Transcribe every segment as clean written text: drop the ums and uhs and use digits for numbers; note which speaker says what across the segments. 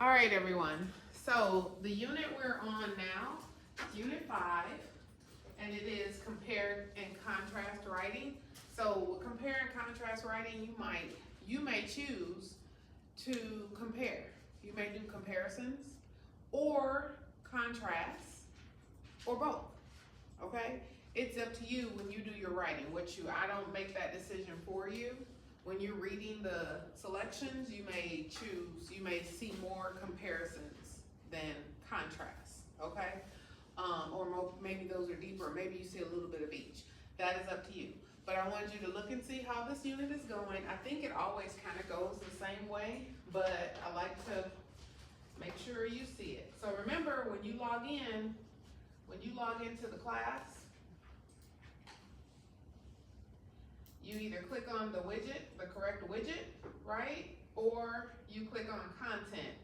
Speaker 1: All right, everyone. So the unit we're on now is Unit 5, and it is compare and contrast writing. So with compare and contrast writing, you may choose to compare. You may do comparisons or contrasts or both. Okay? It's up to you when you do your writing. I don't make that decision for you. When you're reading the selections, you may see more comparisons than contrasts, okay? Maybe those are deeper, maybe you see a little bit of each. That is up to you. But I want you to look and see how this unit is going. I think it always kind of goes the same way, but I like to make sure you see it. So remember, when you log into the class, you either click on the widget, the correct widget, right? Or you click on content,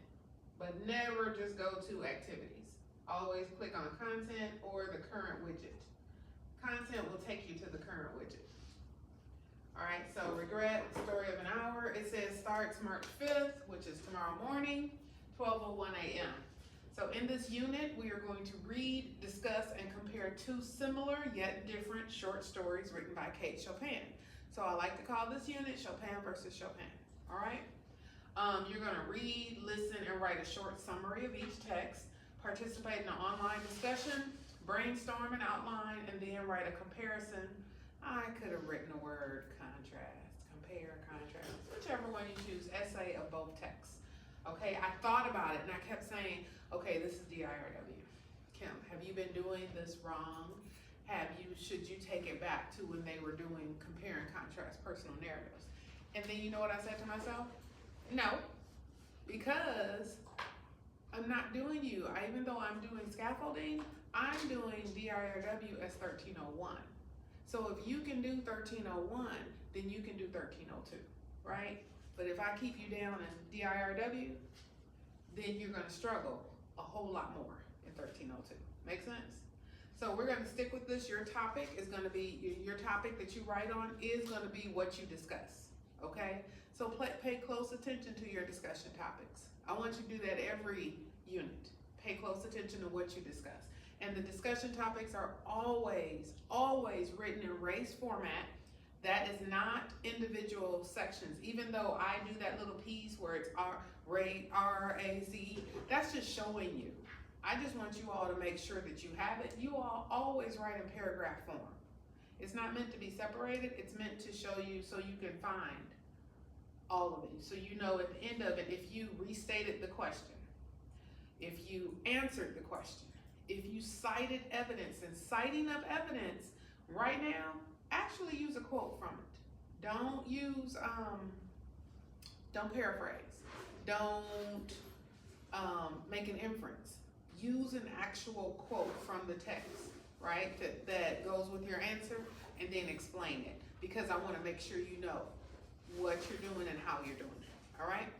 Speaker 1: but never just go to activities. Always click on content or the current widget. Content will take you to the current widget. All right, so regret, story of an hour. It says starts March 5th, which is tomorrow morning, 12:01 a.m. So in this unit, we are going to read, discuss, and compare two similar yet different short stories written by Kate Chopin. So I like to call this unit Chopin versus Chopin, all right? You're gonna read, listen, and write a short summary of each text, participate in an online discussion, brainstorm an outline, and then write a comparison. I could have written a word, contrast, compare, contrast, whichever one you choose, essay of both texts. Okay, I thought about it and I kept saying, okay, this is DIRW. Kim, have you been doing this wrong? Should you take it back to when they were doing compare and contrast personal narratives? And then you know what I said to myself? No, because I'm not doing even though I'm doing scaffolding, I'm doing DIRW as 1301. So if you can do 1301, then you can do 1302, right? But if I keep you down in DIRW, then you're gonna struggle a whole lot more in 1302. Make sense? So we're gonna stick with this. Your topic is gonna be, your topic that you write on is gonna be what you discuss, okay? So pay close attention to your discussion topics. I want you to do that every unit. Pay close attention to what you discuss. And the discussion topics are always written in race format. That is not individual sections. Even though I do that little piece where it's R-A-Z, that's just showing you. I just want you all to make sure that you have it. You all always write in paragraph form. It's not meant to be separated. It's meant to show you so you can find all of it. So you know at the end of it, if you restated the question, if you answered the question, if you cited evidence, and citing of evidence right now, actually use a quote from it. Don't use, don't paraphrase. Don't make an inference. Use an actual quote from the text, right? That goes with your answer, and then explain it. Because I want to make sure you know what you're doing and how you're doing it, all right?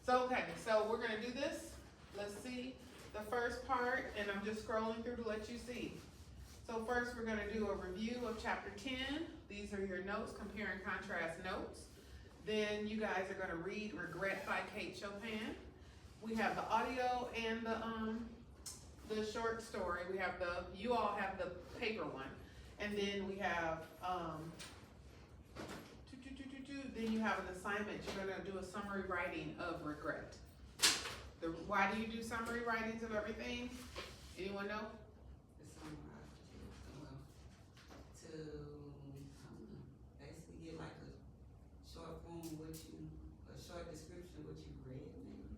Speaker 1: So, okay, so we're gonna do this. Let's see the first part, and I'm just scrolling through to let you see. So first we're gonna do a review of chapter 10. These are your notes, compare and contrast notes. Then you guys are gonna read Regret by Kate Chopin. We have the audio and the short story. You all have the paper one. And then we have, then you have an assignment. You're gonna do a summary writing of regret. Why do you do summary writings of everything? Anyone know?
Speaker 2: Basically get like a short form, a short description of what you read, maybe?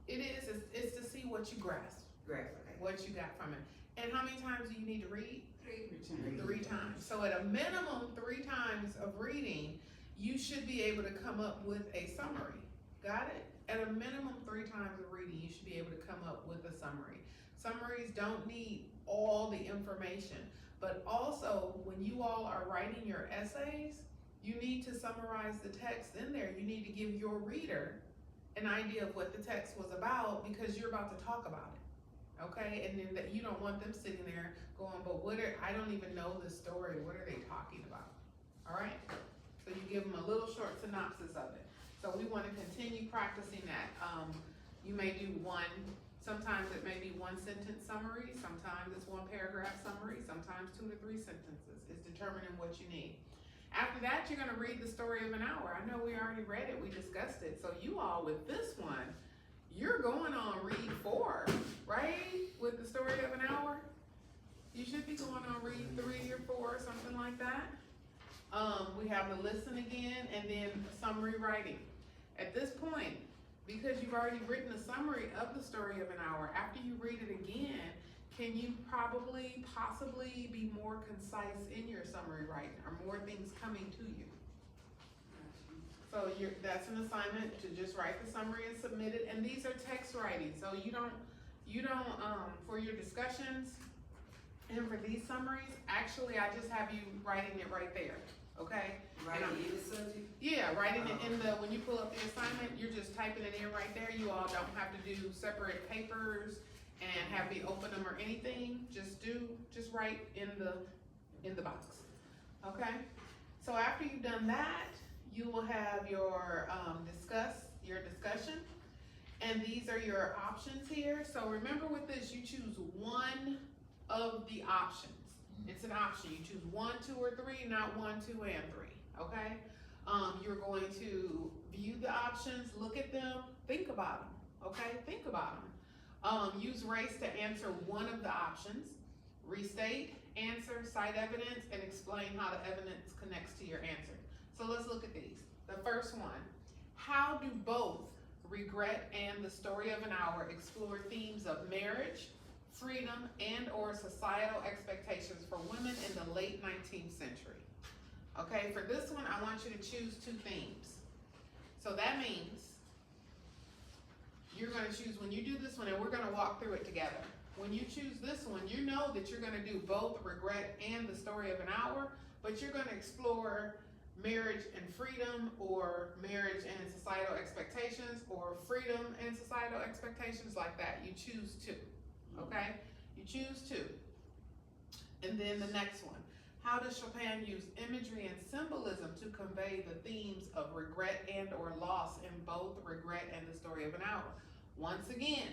Speaker 1: It is, it's to see what you grasp.
Speaker 2: Grasp, okay.
Speaker 1: What you got from it. And how many times do you need to read?
Speaker 2: 3
Speaker 1: times. So at a minimum 3 times of reading, you should be able to come up with a summary. Got it? At a minimum 3 times of reading, you should be able to come up with a summary. Summaries don't need all the information, but also when you all are writing your essays, you need to summarize the text in there. You need to give your reader an idea of what the text was about because you're about to talk about it, okay? And then you don't want them sitting there going, but I don't even know this story. What are they talking about? All right? So you give them a little short synopsis of it. So we want to continue practicing that. You may do one, sometimes it may be one sentence summary, sometimes it's one paragraph summary, sometimes 2 to 3 sentences. It's determining what you need. After that, you're gonna read the story of an hour. I know we already read it, we discussed it. So you all with this one, you're going on read 4, right? With the story of an hour. You should be going on read 3 or 4, something like that. We have the listen again and then summary writing. At this point, because you've already written a summary of the story of an hour, after you read it again, can you possibly be more concise in your summary writing? Are more things coming to you? So that's an assignment to just write the summary and submit it. And these are text writing, so you don't for your discussions and for these summaries, actually I just have you writing it right there, okay?
Speaker 2: Writing in the subject?
Speaker 1: Yeah, writing it in the, when you pull up the assignment, you're just typing it in right there. You all don't have to do separate papers and have me open them or anything. Just write in the box, okay? So after you've done that, you will have your discussion, and these are your options here. So remember with this, you choose one of the options. It's an option. You choose 1, 2, or 3, not 1, 2, and 3, okay? You're going to view the options, look at them, think about them, okay? Think about them. Use race to answer one of the options. Restate, answer, cite evidence, and explain how the evidence connects to your answer. So let's look at these. The first one, how do both Regret and the Story of an Hour explore themes of marriage, freedom, and or societal expectations for women in the late 19th century? Okay, for this one, I want you to choose 2 themes. So that means you're gonna choose, when you do this one, and we're gonna walk through it together. When you choose this one, you know that you're gonna do both Regret and the Story of an Hour, but you're gonna explore marriage and freedom, or marriage and societal expectations, or freedom and societal expectations, like that. You choose 2, okay? You choose 2. And then the next one, how does Chopin use imagery and symbolism to convey the themes of regret and or loss in both Regret and the Story of an Hour? Once again,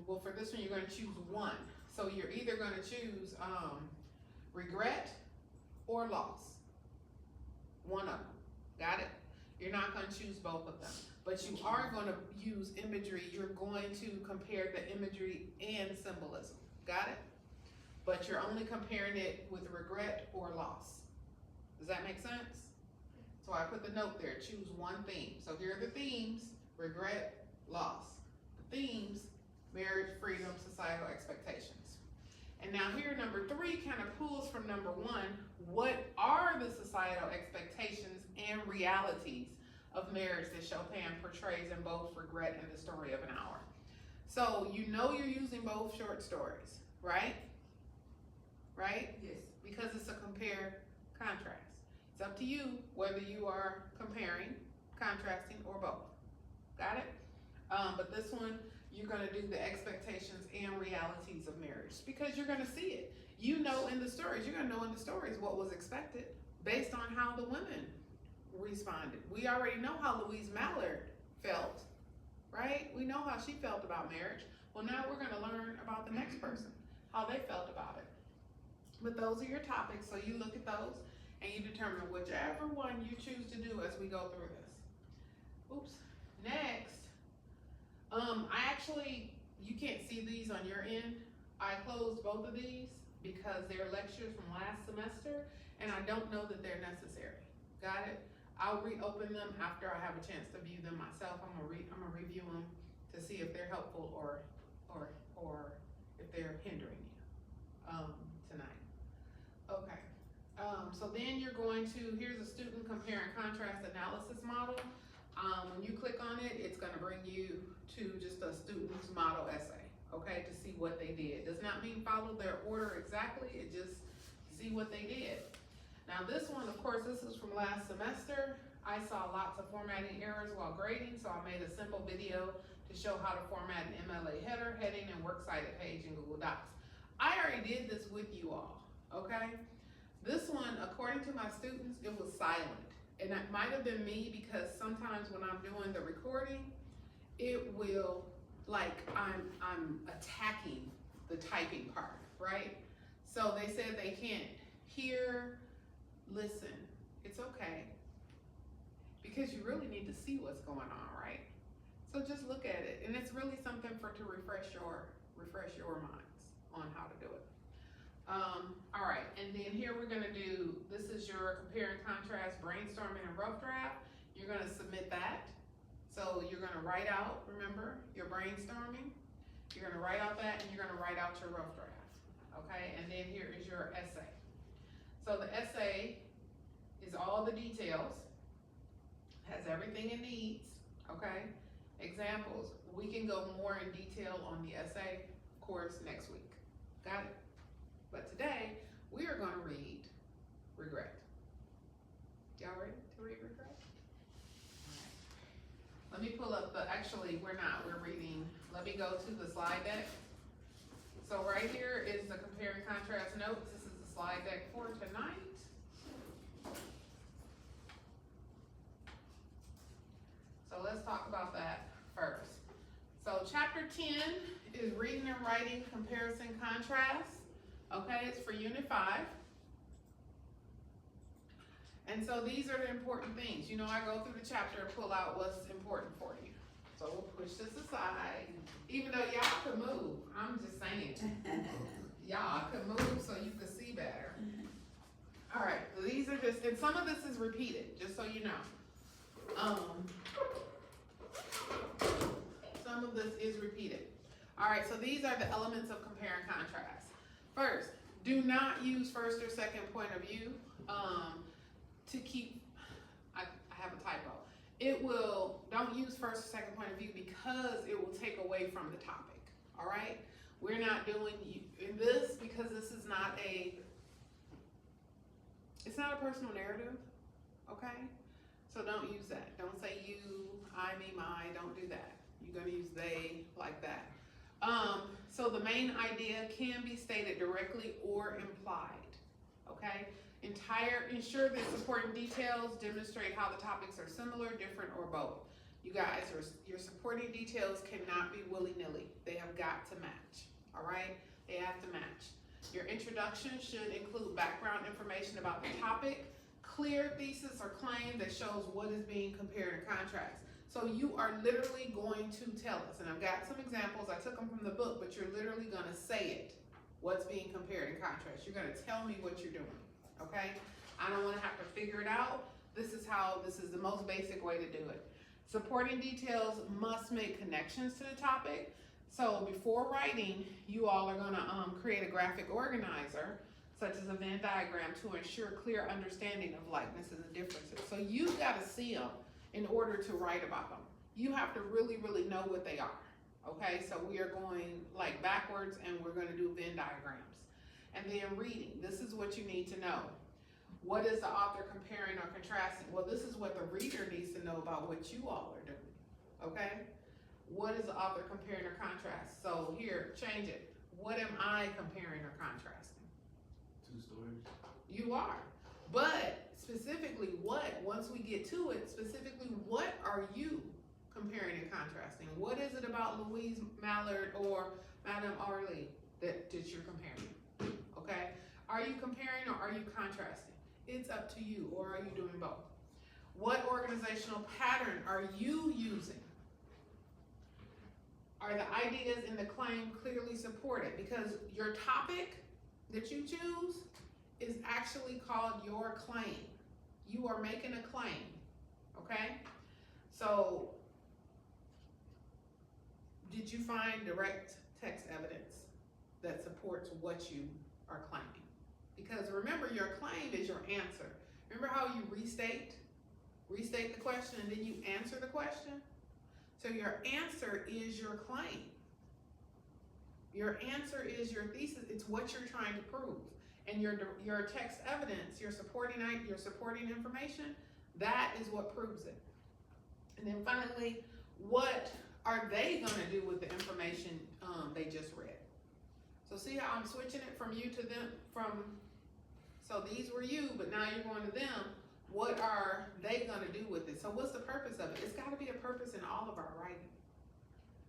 Speaker 1: for this one, you're gonna choose 1. So you're either gonna choose regret or loss. One of them, got it? You're not gonna choose both of them, but you are gonna use imagery. You're going to compare the imagery and symbolism, got it? But you're only comparing it with regret or loss. Does that make sense? So I put the note there, choose 1 theme. So here are the themes: regret, loss. The themes: marriage, freedom, societal expectations. And now here, number 3 kind of pulls from number 1. What are the societal expectations and realities of marriage that Chopin portrays in both Regret and the Story of an Hour? So you know you're using both short stories, right? Right?
Speaker 2: Yes.
Speaker 1: Because it's a compare contrast. It's up to you whether you are comparing, contrasting, or both. Got it? But this one, you're gonna do the expectations and realities of marriage, because you're gonna see it. You know in the stories, you're gonna know in the stories what was expected based on how the women responded. We already know how Louise Mallard felt, right? We know how she felt about marriage. Well, now we're gonna learn about the next person, how they felt about it. But those are your topics, so you look at those and you determine whichever one you choose to do as we go through this. Oops. Next, you can't see these on your end. I closed both of these because they're lectures from last semester, and I don't know that they're necessary. Got it? I'll reopen them after I have a chance to view them myself. I'm gonna review them to see if they're helpful or if they're hindering you tonight. Okay. So then you're going to, here's a student compare and contrast analysis model. When you click on it, it's gonna bring you to just a student's model essay, okay, to see what they did. Does not mean follow their order exactly, it just see what they did. Now this one, of course, this is from last semester. I saw lots of formatting errors while grading, so I made a simple video to show how to format an MLA header, heading, and works cited page in Google Docs. I already did this with you all, okay? This one, according to my students, it was silent. And that might have been me, because sometimes when I'm doing the recording, it will, like, I'm attacking the typing part, right? So they said they can't hear, listen. It's okay, because you really need to see what's going on, right? So just look at it, and it's really something to refresh your minds on how to do it. All right, and then here we're gonna do, this is your compare and contrast brainstorming and rough draft. You're gonna submit that. So you're gonna write out, remember, your brainstorming. You're gonna write out that, and you're gonna write out your rough draft, okay? And then here is your essay. So the essay is all the details, has everything it needs, okay? Examples, we can go more in detail on the essay, of course, next week. Got it? But today, we are gonna read regret. Y'all ready to read regret? Let me pull up actually, we're reading, let me go to the slide deck. So right here is the compare and contrast notes. This is the slide deck for tonight. So let's talk about that first. So chapter 10 is reading and writing comparison contrast. Okay, it's for unit 5. And so these are the important things. You know, I go through the chapter and pull out what's important for you. So we'll push this aside. Even though y'all could move, I'm just saying. Y'all could move so you could see better. All right, so these are just, and some of this is repeated, just so you know. Some of this is repeated. All right, so these are the elements of compare and contrast. First, do not use first or second point of view to keep, I have a typo. Don't use first or second point of view because it will take away from the topic, all right? We're not doing in this because this is not it's not a personal narrative, okay? So don't use that. Don't say you, I, me, my, don't do that. You're gonna use they like that. So the main idea can be stated directly or implied, okay? Ensure that supporting details demonstrate how the topics are similar, different, or both. You guys, your supporting details cannot be willy-nilly. They have got to match, all right? They have to match. Your introduction should include background information about the topic, clear thesis or claim that shows what is being compared and contrast. So you are literally going to tell us, and I've got some examples, I took them from the book, but you're literally gonna say it, what's being compared and contrast. You're gonna tell me what you're doing, okay? I don't wanna have to figure it out. This is the most basic way to do it. Supporting details must make connections to the topic. So before writing, you all are gonna create a graphic organizer, such as a Venn diagram, to ensure clear understanding of likenesses and differences. So you've gotta see them in order to write about them. You have to really, really know what they are, okay? So we are going like backwards and we're gonna do Venn diagrams. And then reading, this is what you need to know. What is the author comparing or contrasting? Well, this is what the reader needs to know about what you all are doing, okay? What is the author comparing or contrasting? So here, change it. What am I comparing or contrasting?
Speaker 3: 2 stories.
Speaker 1: You are. But specifically what, once we get to it, specifically what are you comparing and contrasting? What is it about Louise Mallard or Madame Arlie that you're comparing, okay? Are you comparing or are you contrasting? It's up to you, or are you doing both? What organizational pattern are you using? Are the ideas in the claim clearly supported? Because your topic that you choose is actually called your claim. You are making a claim, okay? So, did you find direct text evidence that supports what you are claiming? Because remember, your claim is your answer. Remember how you restate the question and then you answer the question? So your answer is your claim. Your answer is your thesis. It's what you're trying to prove. And your text evidence, your supporting information, that is what proves it. And then finally, what are they gonna do with the information they just read? So see how I'm switching it from you to them, so these were you, but now you're going to them. What are they gonna do with it? So what's the purpose of it? It's gotta be a purpose in all of our writing,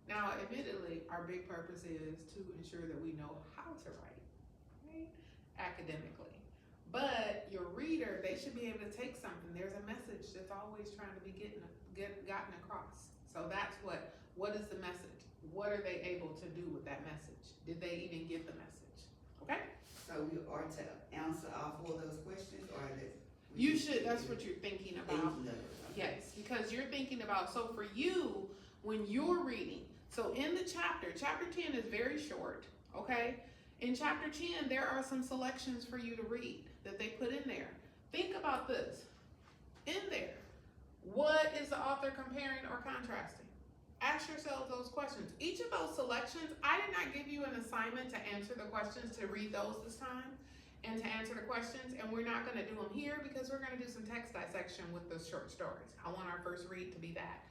Speaker 1: Now, admittedly, our big purpose is to ensure that we know how to write, right? Academically. But your reader, they should be able to take something. There's a message that's always trying to be gotten across. So that's what is the message? What are they able to do with that message? Did they even get the message? Okay?
Speaker 2: So we are to answer all 4 of those questions, or
Speaker 1: You should, that's what you're thinking about.
Speaker 2: thinking of it? Okay.
Speaker 1: Yes, because you're thinking about, so for you, when you're reading, so in the chapter 10 is very short, okay? In chapter 10, there are some selections for you to read that they put in there. Think about this. In there, what is the author comparing or contrasting? Ask yourselves those questions. Each of those selections, I did not give you an assignment to answer the questions, to read those this time, and to answer the questions, and we're not gonna do them here because we're gonna do some text dissection with those short stories. I want our first read to be that.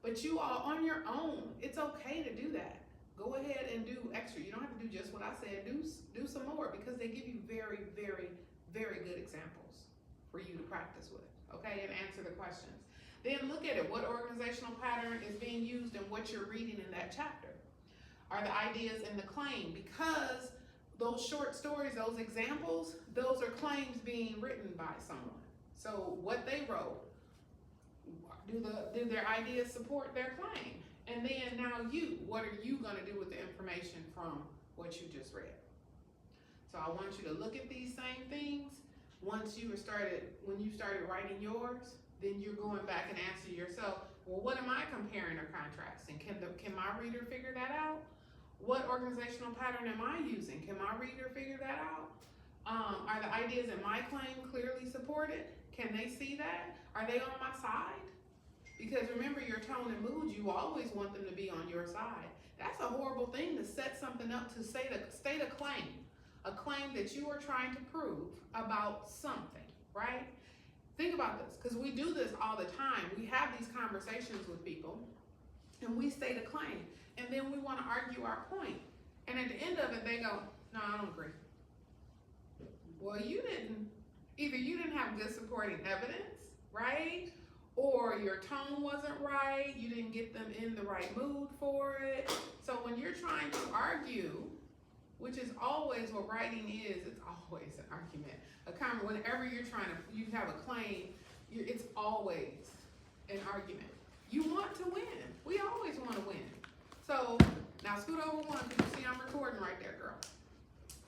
Speaker 1: But you all, on your own, it's okay to do that. Go ahead and do extra. You don't have to do just what I said. Do some more, because they give you very, very, very good examples for you to practice with, okay, and answer the questions. Then look at it. What organizational pattern is being used in what you're reading in that chapter? Are the ideas in the claim? Because those short stories, those examples, those are claims being written by someone. So what they wrote, do their ideas support their claim? And then now what are you gonna do with the information from what you just read? So I want you to look at these same things. When you started writing yours, then you're going back and asking yourself, well, what am I comparing or contrasting? Can my reader figure that out? What organizational pattern am I using? Can my reader figure that out? Are the ideas in my claim clearly supported? Can they see that? Are they on my side? Because remember, your tone and mood, you always want them to be on your side. That's a horrible thing to set something up to state a claim that you are trying to prove about something, right? Think about this, because we do this all the time. We have these conversations with people, and we state a claim, and then we want to argue our point. And at the end of it, they go, no, I don't agree. Well, either you didn't have good supporting evidence, right? Or your tone wasn't right, you didn't get them in the right mood for it. So when you're trying to argue, which is always what writing is, it's always an argument. Whenever you have a claim, it's always an argument. You want to win. We always want to win. So now scoot over one, because you see I'm recording right there, girl.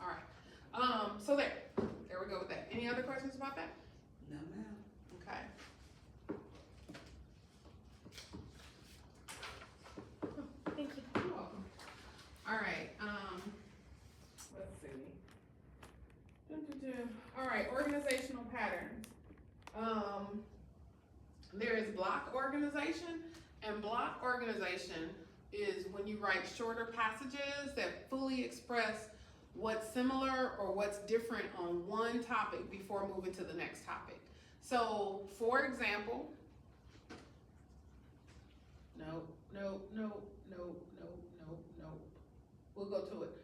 Speaker 1: All right. So there we go with that. Any other questions about that?
Speaker 2: No, ma'am.
Speaker 1: Okay.
Speaker 3: Thank you.
Speaker 1: You're welcome. All right, let's see. All right, organizational patterns. There is block organization, and block organization is when you write shorter passages that fully express what's similar or what's different on one topic before moving to the next topic. So, for example, no. We'll go to it.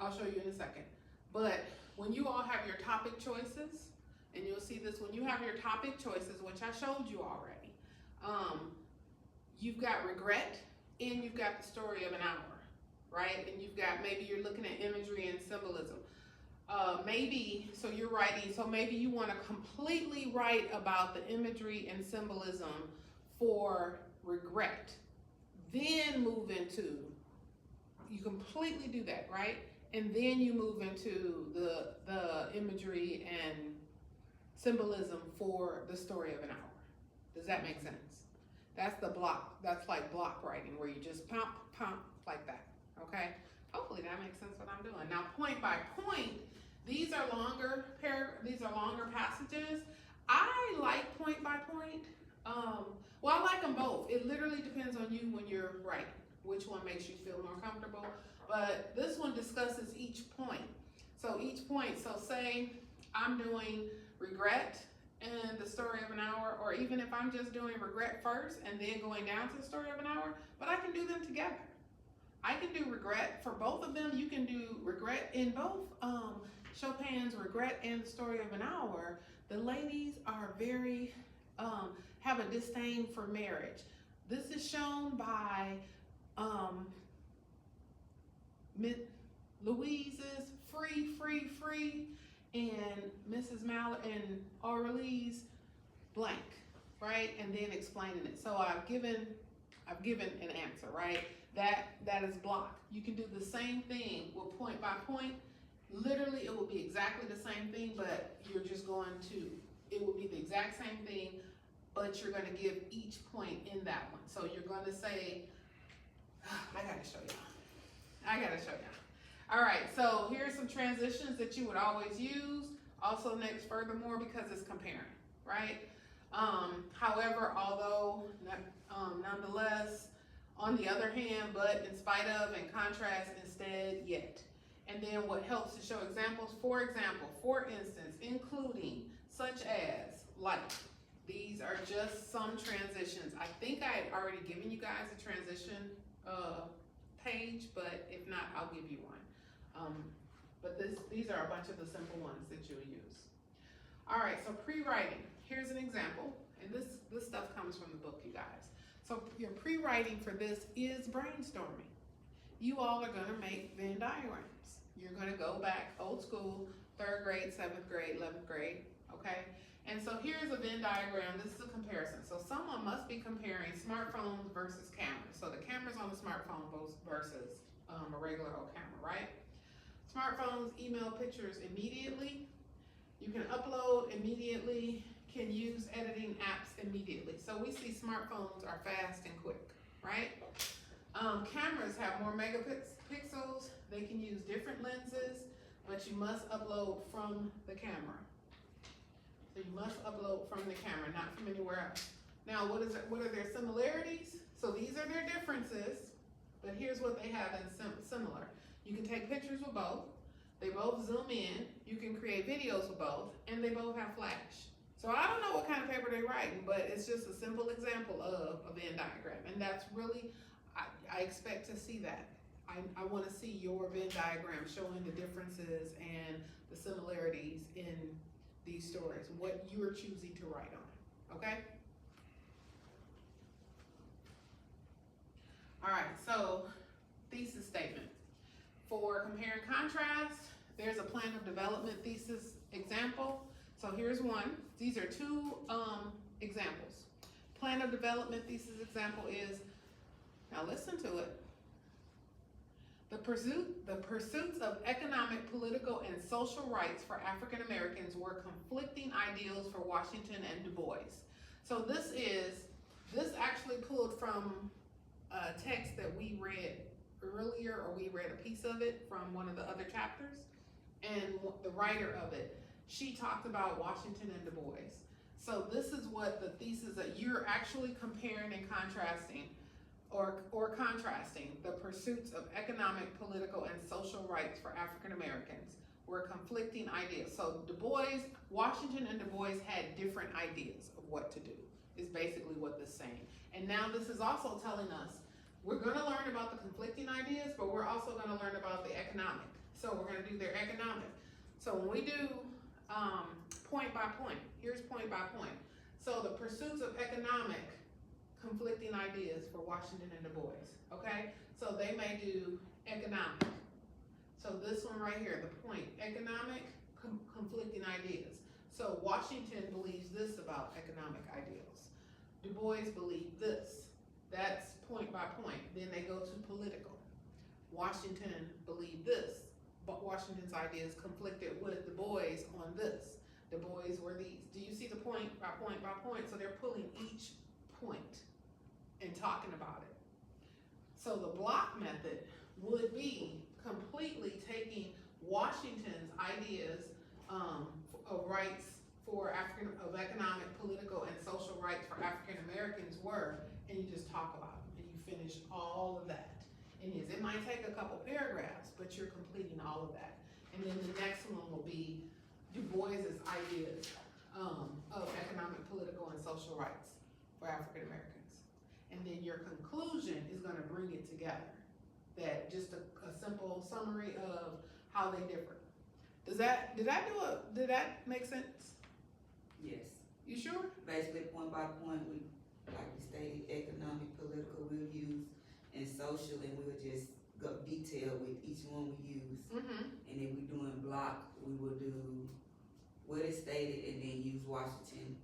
Speaker 1: I'll show you in a second. But when you all have your topic choices, and you'll see this, when you have your topic choices, which I showed you already, you've got regret and you've got the story of an hour, right? And you've got, maybe you're looking at imagery and symbolism. So you're writing, so maybe you want to completely write about the imagery and symbolism for regret. Then move into, you completely do that, right? And then you move into the imagery and symbolism for the story of an hour. Does that make sense? That's the block, that's like block writing, where you just pump like that, okay? Hopefully that makes sense what I'm doing. Now, point by point, these are longer passages. I like point by point. Well, I like them both. It literally depends on you when you're writing, which one makes you feel more comfortable. But this one discusses each point. So each point, so say I'm doing regret and the story of an hour, or even if I'm just doing regret first and then going down to the story of an hour, but I can do them together. I can do regret for both of them. You can do regret in both Chopin's Regret and the Story of an Hour. The ladies are very, have a disdain for marriage. This is shown by Louise's free, and Mrs. Mallard and Aurelie's blank, right? And then explaining it. So I've given an answer, right? That is block. You can do the same thing with point by point. Literally, it will be exactly the same thing, but you're just going to, it will be the exact same thing, but you're gonna give each point in that one. So you're gonna say, I gotta show y'all. All right, so here's some transitions that you would always use. Also next, furthermore, because it's comparing, right? However, although, nonetheless, on the other hand, but, in spite of, in contrast, instead, yet. And then what helps to show examples, for example, for instance, including, such as, like. These are just some transitions. I think I had already given you guys a transition page, but if not, I'll give you one. But these are a bunch of the simple ones that you'll use. All right, so pre-writing. Here's an example, and this stuff comes from the book, you guys. So your pre-writing for this is brainstorming. You all are gonna make Venn diagrams. You're gonna go back old school, 3rd grade, 7th grade, 11th grade, okay? And so here's a Venn diagram. This is a comparison. So someone must be comparing smartphones versus cameras. So the cameras on the smartphone versus a regular old camera, right? Smartphones email pictures immediately. You can upload immediately, can use editing apps immediately. So we see smartphones are fast and quick, right? Cameras have more megapixels. They can use different lenses, but you must upload from the camera. So you must upload from the camera, not from anywhere else. Now, what are their similarities? So these are their differences, but here's what they have in similar. You can take pictures with both. They both zoom in. You can create videos with both, and they both have flash. So I don't know what kind of paper they're writing, but it's just a simple example of a Venn diagram. And that's really, I expect to see that. I want to see your Venn diagram showing the differences and the similarities in these stories, what you're choosing to write on, okay? All right, so thesis statement. For compare and contrast, there's a plan of development thesis example. So here's one. These are two examples. Plan of development thesis example is, now listen to it. The pursuits of economic, political, and social rights for African Americans were conflicting ideals for Washington and Du Bois. So this actually pulled from a text that we read earlier, or we read a piece of it from one of the other chapters, and the writer of it, she talked about Washington and Du Bois. So this is what the thesis that you're actually comparing and contrasting, or contrasting the pursuits of economic, political, and social rights for African Americans were conflicting ideas. So Washington and Du Bois had different ideas of what to do, is basically what this is saying. And now this is also telling us, we're gonna learn about the conflicting ideas, but we're also gonna learn about the economic. So we're gonna do their economic. So when we do point by point, here's point by point. So the pursuits of economic, conflicting ideas for Washington and Du Bois, okay? So they may do economic. So this one right here, the point, economic, conflicting ideas. So Washington believes this about economic ideals. Du Bois believed this. That's point by point. Then they go to political. Washington believed this, but Washington's ideas conflicted with Du Bois on this. Du Bois were these. Do you see the point by point by point? So they're pulling each point and talking about it. So the block method would be completely taking Washington's ideas of rights for of economic, political, and social rights for African Americans and you just talk about them, and you finish all of that. And yes, it might take a couple paragraphs, but you're completing all of that. And then the next one will be Du Bois's ideas of economic, political, and social rights for African Americans. And then your conclusion is gonna bring it together. That just a simple summary of how they differ. Did that make sense?
Speaker 2: Yes.
Speaker 1: You sure?
Speaker 2: Basically, point by point, we like we stated, economic, political, we'll use, and social, and we'll just go detail with each one we use.
Speaker 1: Mm-hmm.
Speaker 2: And then we doing block, we will do what is stated and then use Washington,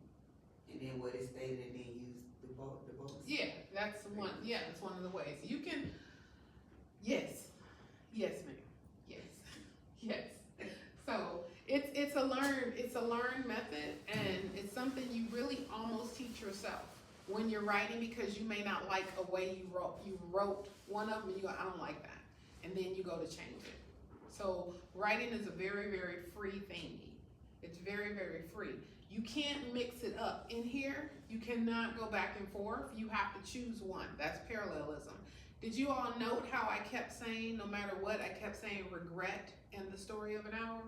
Speaker 2: and then what is stated and then use the vote.
Speaker 1: Yeah, that's one. Yeah, that's one of the ways you can. Yes, ma'am. Yes. So it's a learned method, and it's something you really almost teach yourself when you're writing, because you may not like a way you wrote one of them, and you go, I don't like that, and then you go to change it. So writing is a very, very free thingy. It's very, very free. You can't mix it up. In here, you cannot go back and forth. You have to choose one. That's parallelism. Did you all note how I kept saying, no matter what, I kept saying regret in the story of an hour?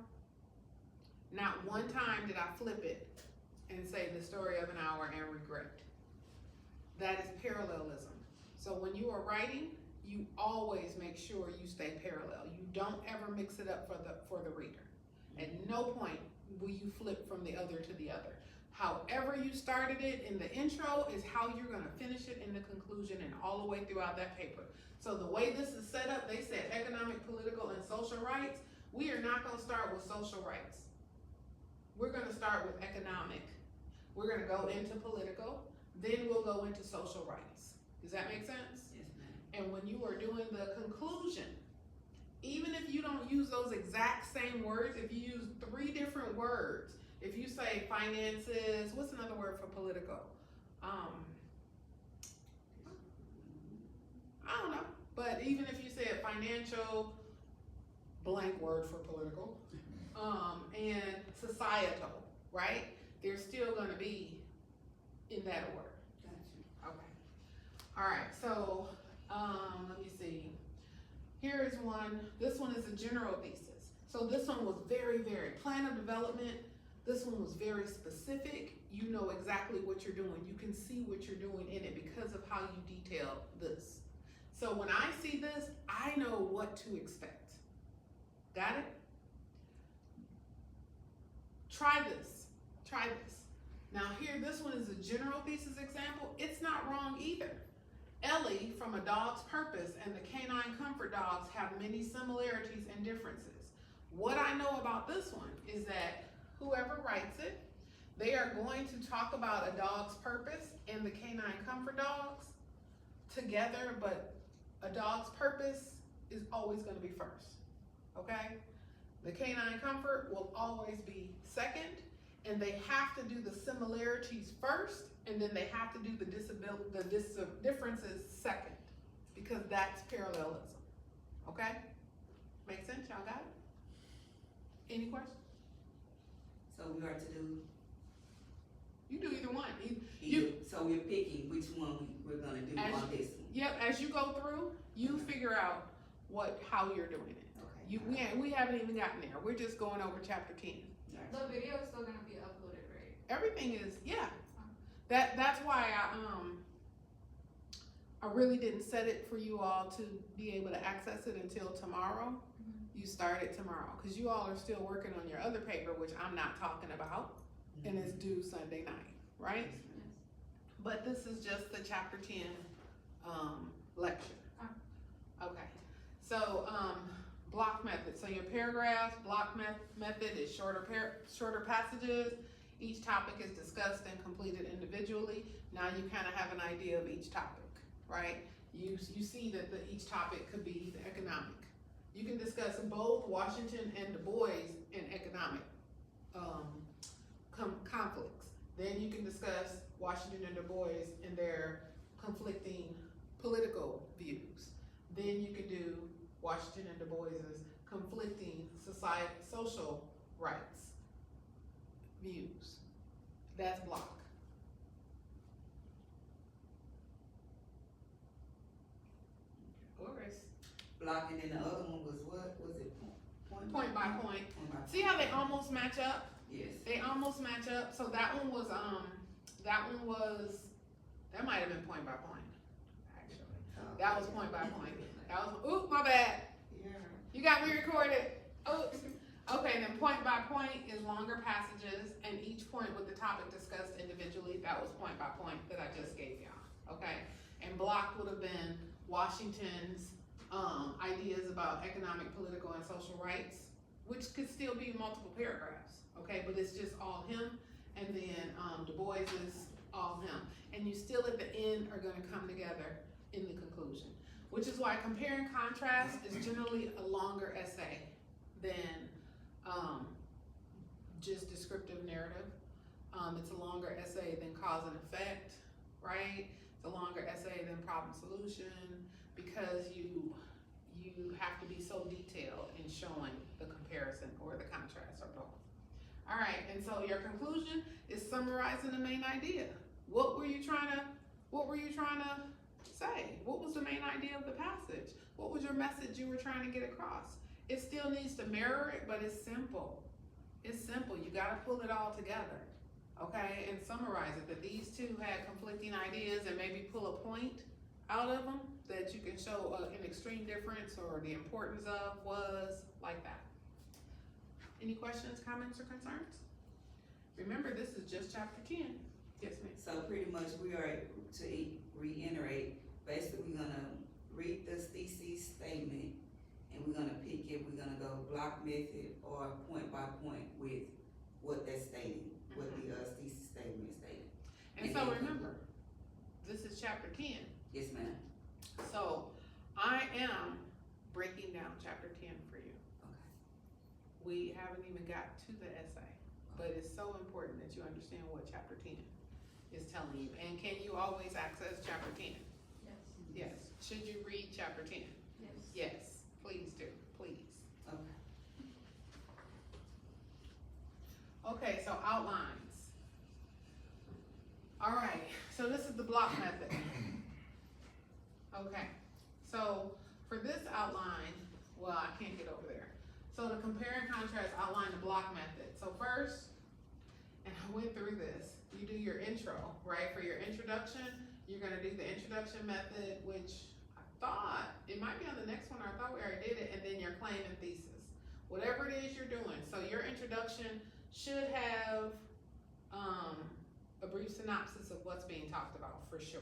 Speaker 1: Not one time did I flip it and say the story of an hour and regret. That is parallelism. So when you are writing, you always make sure you stay parallel. You don't ever mix it up for the reader. At no point will you flip from the other to the other. However you started it in the intro is how you're gonna finish it in the conclusion and all the way throughout that paper. So the way this is set up, they said economic, political, and social rights. We are not gonna start with social rights. We're gonna start with economic. We're gonna go into political, then we'll go into social rights. Does that make sense?
Speaker 2: Yes, ma'am.
Speaker 1: And when you are doing the conclusion, even if you don't use those exact same words, if you use 3 different words, if you say finances, what's another word for political? I don't know, but even if you said financial, blank word for political, and societal, right? They're still gonna be in that order.
Speaker 2: Gotcha.
Speaker 1: Okay. All right, so, let me see. Here is one. This one is a general thesis. So this one was very, very plan of development. This one was very specific. You know exactly what you're doing. You can see what you're doing in it because of how you detail this. So when I see this, I know what to expect. Got it? Try this. Try this. Now here, this one is a general thesis example. It's not wrong either. Ellie from A Dog's Purpose and the Canine Comfort Dogs have many similarities and differences. What I know about this one is that whoever writes it, they are going to talk about A Dog's Purpose and the Canine Comfort Dogs together, but A Dog's Purpose is always going to be first, okay? The Canine Comfort will always be second, and they have to do the similarities first, and then they have to do the differences second, because that's parallelism, okay? Make sense? Y'all got it? Any questions?
Speaker 2: So we are to do.
Speaker 1: You do either one.
Speaker 2: So we're picking which one we're gonna do on this one.
Speaker 1: Yep, as you go through, you figure out how you're doing it.
Speaker 2: Okay.
Speaker 1: We haven't even gotten there. We're just going over chapter 10.
Speaker 3: The video is still gonna be uploaded, right?
Speaker 1: Everything is, yeah. That's why I really didn't set it for you all to be able to access it until tomorrow. You start it tomorrow, because you all are still working on your other paper, which I'm not talking about, and it's due Sunday night, right? But this is just the chapter 10 lecture. Okay, so block method. So your paragraphs, block method is shorter passages. Each topic is discussed and completed individually. Now you kind of have an idea of each topic, right? You see that each topic could be the economic. You can discuss both Washington and Du Bois in economic conflicts. Then you can discuss Washington and Du Bois in their conflicting political views. Then you can do Washington and Du Bois's conflicting social rights views. That's block.
Speaker 2: Block, and then the other one was what? Was it
Speaker 1: Point by point.
Speaker 2: Point by
Speaker 1: See how they almost match up?
Speaker 2: Yes.
Speaker 1: They almost match up. So that one was that might have been point by point, actually. That was point by point. That was, oops, my bad.
Speaker 2: Yeah.
Speaker 1: You got me recorded. Oops. Okay, then point by point is longer passages, and each point with the topic discussed individually. That was point by point that I just gave y'all, okay? And blocked would have been Washington's ideas about economic, political, and social rights, which could still be multiple paragraphs, okay? But it's just all him, and then Du Bois is all him. And you still at the end are gonna come together in the conclusion, which is why compare and contrast is generally a longer essay than just descriptive narrative. It's a longer essay than cause and effect, right? It's a longer essay than problem solution, because you have to be so detailed in showing the comparison or the contrast or both. All right, and so your conclusion is summarizing the main idea. What were you trying to say? What was the main idea of the passage? What was your message you were trying to get across? It still needs to mirror it, but it's simple. It's simple. You got to pull it all together, okay, and summarize it. That these two had conflicting ideas, and maybe pull a point out of them that you can show an extreme difference or the importance of was like that. Any questions, comments, or concerns? Remember, this is just chapter 10. Yes, ma'am.
Speaker 2: So pretty much we are, to reiterate, basically we're gonna read this thesis statement and we're gonna pick it, we're gonna go block method or point by point with what that's stating, what the thesis statement stated.
Speaker 1: And so remember, this is chapter 10.
Speaker 2: Yes, ma'am.
Speaker 1: So I am breaking down chapter 10 for you.
Speaker 2: Okay.
Speaker 1: We haven't even got to the essay, but it's so important that you understand what chapter 10 is telling you. And can you always access chapter 10?
Speaker 3: Yes.
Speaker 1: Yes. Should you read chapter 10?
Speaker 3: Yes.
Speaker 1: Yes, please do, please.
Speaker 2: Okay.
Speaker 1: Okay, so outlines. All right, so this is the block method. Okay, so for this outline, well, I can't get over there. So to compare and contrast, outline the block method. So first, and I went through this, you do your intro, right? For your introduction, you're gonna do the introduction method, which I thought, it might be on the next one, or I thought we already did it, and then your claim and thesis. Whatever it is you're doing. So your introduction should have a brief synopsis of what's being talked about, for sure.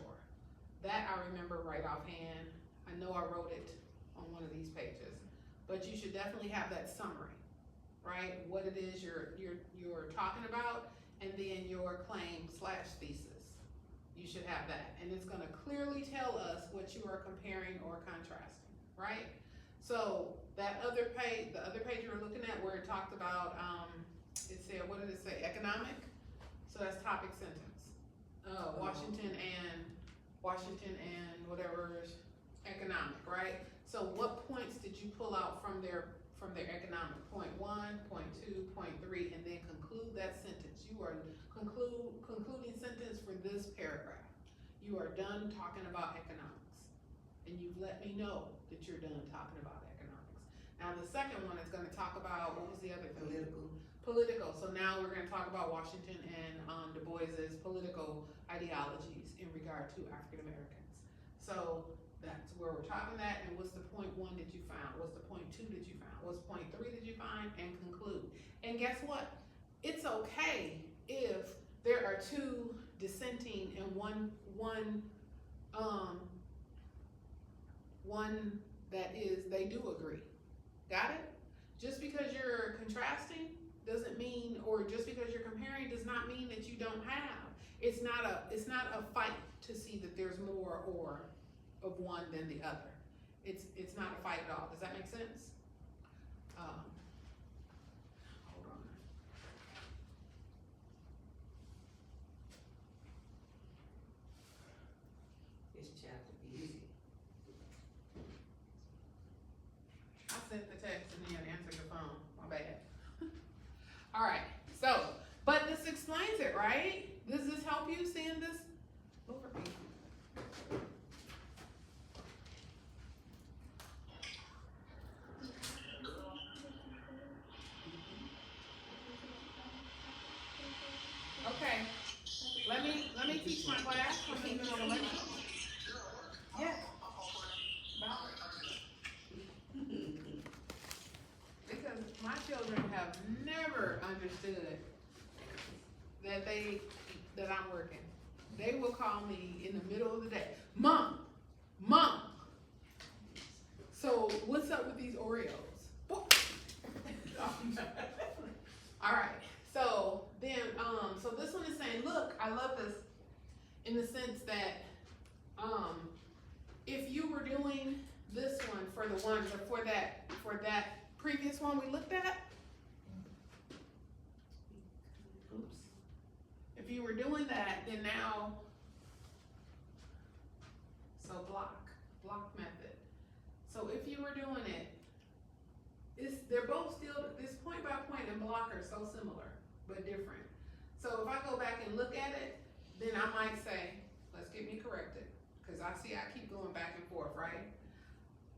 Speaker 1: That I remember right offhand. I know I wrote it on one of these pages, but you should definitely have that summary, right? What it is you're talking about, and then your claim / thesis. You should have that, and it's gonna clearly tell us what you are comparing or contrasting, right? So that other page, the other page you were looking at where it talked about, it said, what did it say? Economic? So that's topic sentence. Washington and whatever's economic, right? So what points did you pull out from their economic? Point 1, point 2, point 3, and then conclude that sentence. You are concluding sentence for this paragraph. You are done talking about economics. And you've let me know that you're done talking about economics. Now the second one is gonna talk about, what was the other thing? Political. So now we're gonna talk about Washington and Du Bois's political ideologies in regard to African Americans. So that's where we're talking that, and what's the point 1 that you found? What's the point 2 that you found? What's point 3 that you find? And conclude. And guess what? It's okay if there are two dissenting and one that is, they do agree. Got it? Just because you're contrasting doesn't mean, or just because you're comparing does not mean that you don't have. It's not a fight to see that there's more or of one than the other. It's not a fight at all. Does that make sense? Hold on.
Speaker 2: This chapter easy.
Speaker 1: I sent the text and then answered the phone. My bad. All right. So, but this explains it, right? Does this help you seeing this? Move for me. Okay. Let me teach my class. I'm in the middle of a lecture. Yeah. Because my children have understood that I'm working, they will call me in the middle of the day, Mom, so what's up with these Oreos? Alright, so then, so this one is saying, look, I love this in the sense that, if you were doing this one for that previous one we looked at, oops, if you were doing that, then now, so block method. So if you were doing it, they're both still, this point by point and block are so similar, but different. So if I go back and look at it, then I might say, let's get me corrected, because I see I keep going back and forth, right?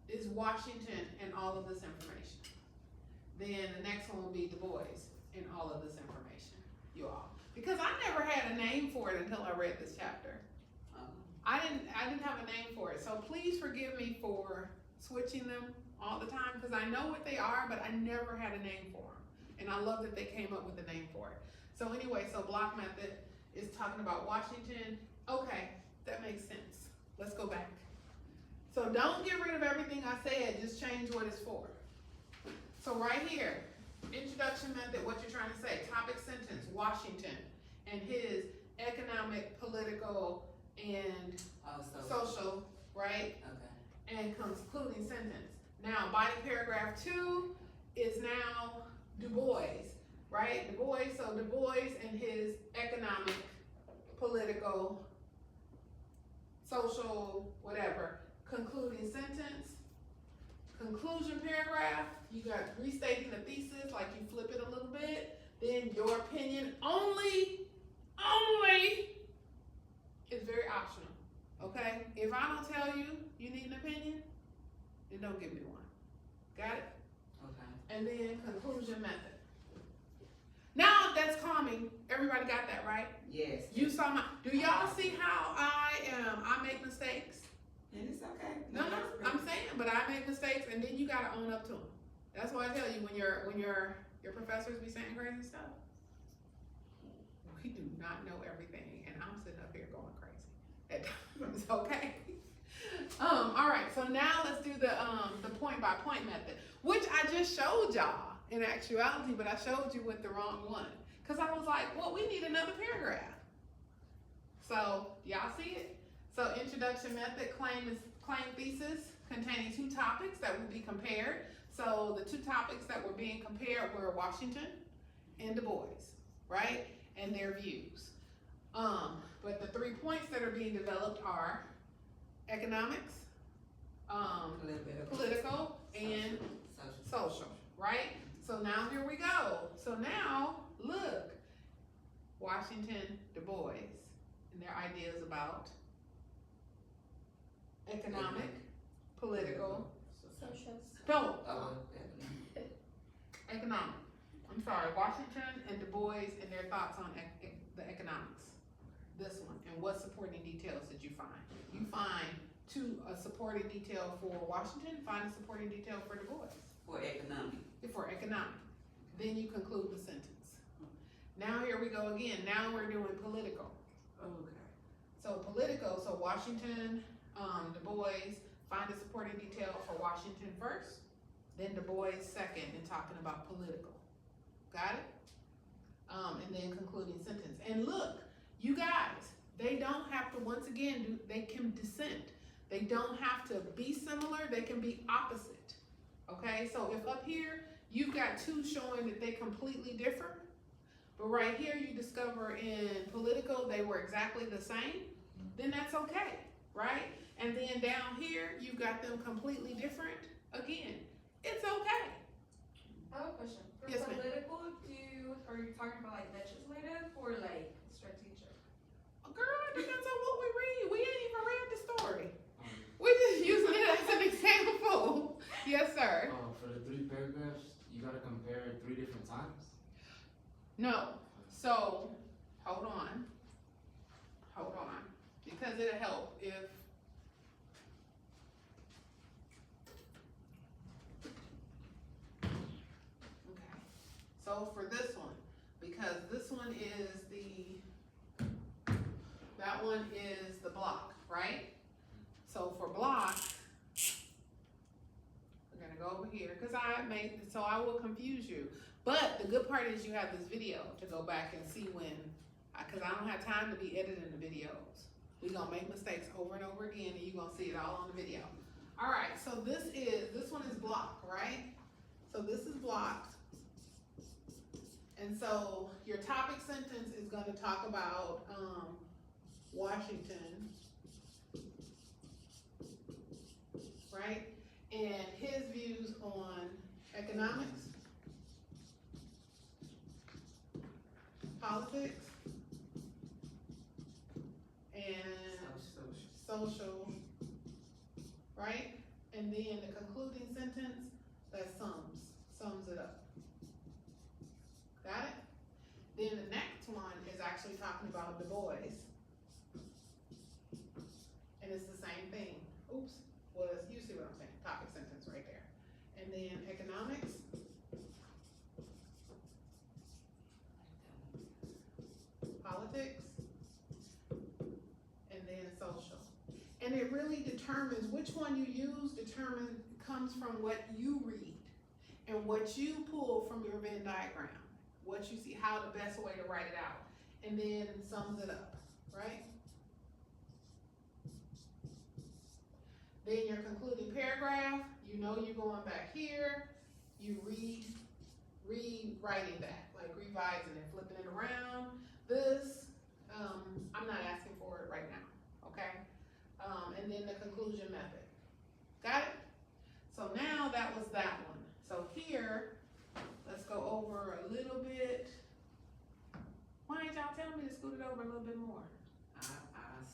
Speaker 1: Is Washington and all of this information. Then the next one will be Du Bois and all of this information, you all. Because I never had a name for it until I read this chapter. I didn't have a name for it, so please forgive me for switching them all the time, because I know what they are, but I never had a name for them. And I love that they came up with a name for it. So anyway, so block method is talking about Washington. Okay, that makes sense. Let's go back. So don't get rid of everything I said, just change what it's for. So right here, introduction method, what you're trying to say, topic sentence, Washington, and his economic, political, and social, right?
Speaker 2: Okay.
Speaker 1: And concluding sentence. Now, body paragraph 2 is now Du Bois, right? Du Bois, so Du Bois and his economic, political, social, whatever. Concluding sentence. Conclusion paragraph, you got restating the thesis, like you flip it a little bit. Then your opinion only is very optional, okay? If I don't tell you you need an opinion, then don't give me one. Got it?
Speaker 2: Okay.
Speaker 1: And then conclusion method. Now that's calming. Everybody got that, right?
Speaker 2: Yes.
Speaker 1: You saw my, do y'all see how I make mistakes?
Speaker 2: And it's okay.
Speaker 1: No, I'm saying, but I make mistakes and then you gotta own up to them. That's why I tell you, when your professors be saying crazy stuff, we do not know everything, and I'm sitting up here going crazy. It's okay. All right, so now let's do the point by point method, which I just showed y'all in actuality, but I showed you with the wrong one. Cause I was like, well, we need another paragraph. So, y'all see it? So introduction method, claim thesis containing 2 topics that will be compared. So the 2 topics that were being compared were Washington and Du Bois, right? And their views. But the 3 points that are being developed are economics, political, and social, right? So now here we go. So now, look, Washington, Du Bois, and their ideas about economic, political, no, economic. I'm sorry, Washington and Du Bois and their thoughts on the economics. This one, and what supporting details did you find? You find a supporting detail for Washington, find a supporting detail for Du Bois.
Speaker 2: For economic.
Speaker 1: For economic. Then you conclude the sentence. Now here we go again. Now we're doing political.
Speaker 2: Okay.
Speaker 1: So political, so Washington, Du Bois, find a supporting detail for Washington first, then Du Bois second, and talking about political. Got it? And then concluding sentence. And look, you guys, they don't have to, once again, they can dissent. They don't have to be similar, they can be opposite. Okay, so if up here, you've got 2 showing that they completely differ, but right here you discover in political they were exactly the same, then that's okay, right? And then down here, you've got them completely different. Again, it's okay.
Speaker 3: I have a question. For
Speaker 1: Yes, ma'am.
Speaker 3: political, are you talking about like legislative or like strategic?
Speaker 1: Girl, it depends on what we read. We ain't even read the story. We're just using it as an example. Yes, sir.
Speaker 4: For the 3 paragraphs, you gotta compare 3 different times?
Speaker 1: No. So, hold on. Because it'll help if okay. So for this one, that one is the block, right? So for block, we're gonna go over here, cause so I will confuse you. But the good part is you have this video to go back and see when, cause I don't have time to be editing the videos. We're gonna make mistakes over and over again, and you're gonna see it all on the video. All right, so this one is block, right? So this is block. And so your topic sentence is gonna talk about Washington, right? And his views on economics, politics, and social, right? And then the concluding sentence, that sums it up. Got it? Then the next one is actually talking about Du Bois. And it's the same thing. Oops, you see what I'm saying, topic sentence right there. And then economics, politics, and then social. And it really determines which one you use, comes from what you read and what you pull from your Venn diagram, what you see, how the best way to write it out, and then sums it up, right? Then your concluding paragraph, you know you're going back here, you rewriting that, like revising it, flipping it around. This, I'm not asking for it right now, okay? And then the conclusion method. Got it? So now that was that one. So here, let's go over a little bit. Why didn't y'all tell me to scoot it over a little bit more?
Speaker 2: I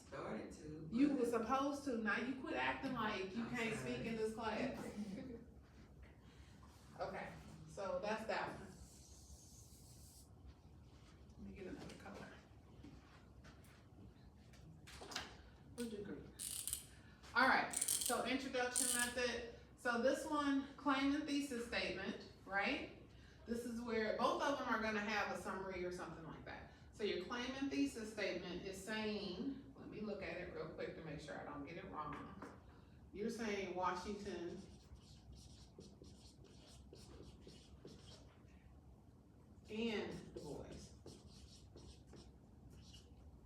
Speaker 2: started to.
Speaker 1: You were supposed to. Now you quit acting like you can't speak in this class. Okay, so that's that one. Let me get another color. We'll do green. All right, so introduction method. So this one, claim and thesis statement, right? This is where both of them are gonna have a summary or something like that. So your claim and thesis statement is saying, let me look at it real quick to make sure I don't get it wrong. You're saying Washington and Du Bois,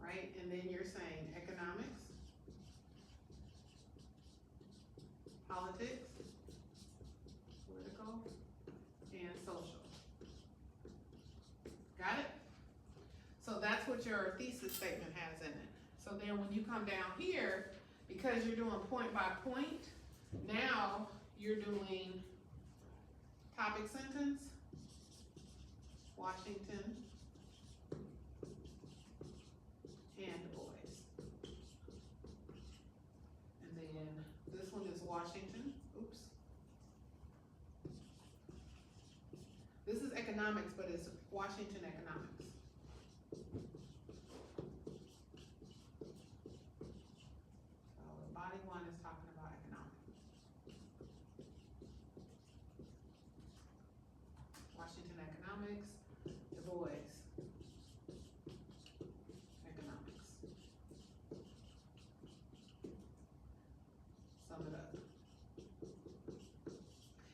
Speaker 1: right? And then you're saying economics, politics, political, and social. Got it? So that's what your thesis statement has in it. So then when you come down here, because you're doing point by point, now you're doing topic sentence, Washington, and Du Bois. And then this one is Washington, oops. This is economics, but it's Washington economics. So body one is talking about economics. Washington economics, Du Bois economics. Sum it up.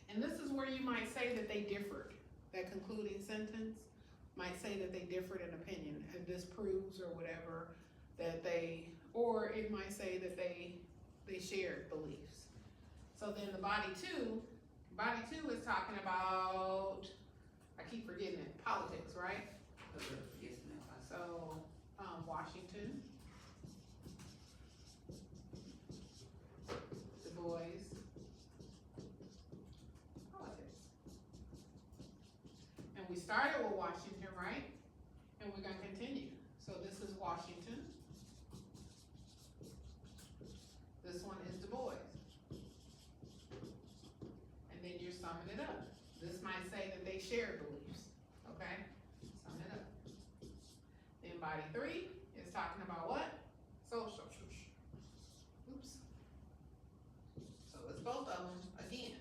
Speaker 1: And this is where you might say that they differed. That concluding sentence might say that they differed in opinion, and this proves or whatever that or it might say that they shared beliefs. So then the body two is talking about, I keep forgetting it, politics, right?
Speaker 2: Yes, ma'am.
Speaker 1: So, Washington, Du Bois, politics. And we started with Washington, right? And we're gonna continue. So this is Washington. This one is Du Bois. And then you're summing it up. This might say that they share beliefs, okay? Sum it up. Then body three is talking about what? Social. Oops. So it's both of them again.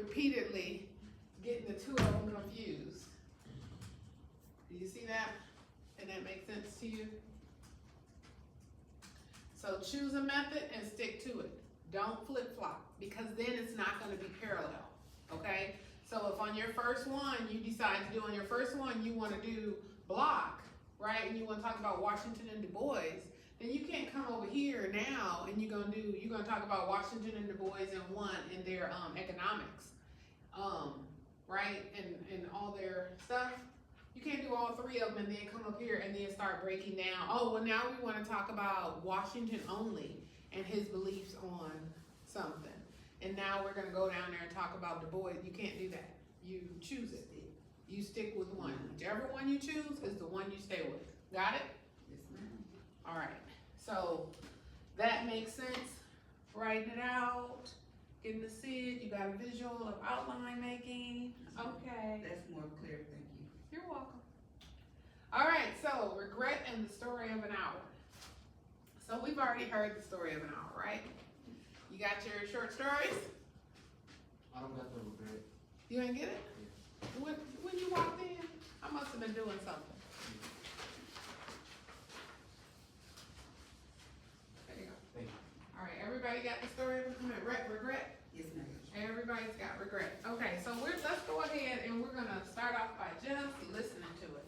Speaker 1: repeatedly getting the two of them confused. Do you see that? And that makes sense to you? So choose a method and stick to it. Don't flip-flop, because then it's not gonna be parallel, okay? So if on your first one, you decide to do on your first one, you wanna do block, right? And you wanna talk about Washington and Du Bois, then you can't come over here now and you're gonna talk about Washington and Du Bois and their economics, right? And all their stuff. You can't do all three of them and then come up here and then start breaking down. Oh, well now we wanna talk about Washington only and his beliefs on something. And now we're gonna go down there and talk about Du Bois. You can't do that. You choose it. You stick with one. Whichever one you choose is the one you stay with. Got it?
Speaker 2: Yes, ma'am.
Speaker 1: All right. So that makes sense. Writing it out, getting to see it. You got a visual of outline making. Okay.
Speaker 2: That's more clear, thank you.
Speaker 1: You're welcome. All right. So regret and the story of an hour. So we've already heard the story of an hour, right? You got your short stories?
Speaker 4: I don't got the regret.
Speaker 1: You ain't get it? When you walked in, I must have been doing something. There you go.
Speaker 4: Thank you.
Speaker 1: All right, everybody got the story of regret?
Speaker 2: Yes, ma'am.
Speaker 1: Everybody's got regret. Okay, so let's go ahead and we're gonna start off by just listening to it,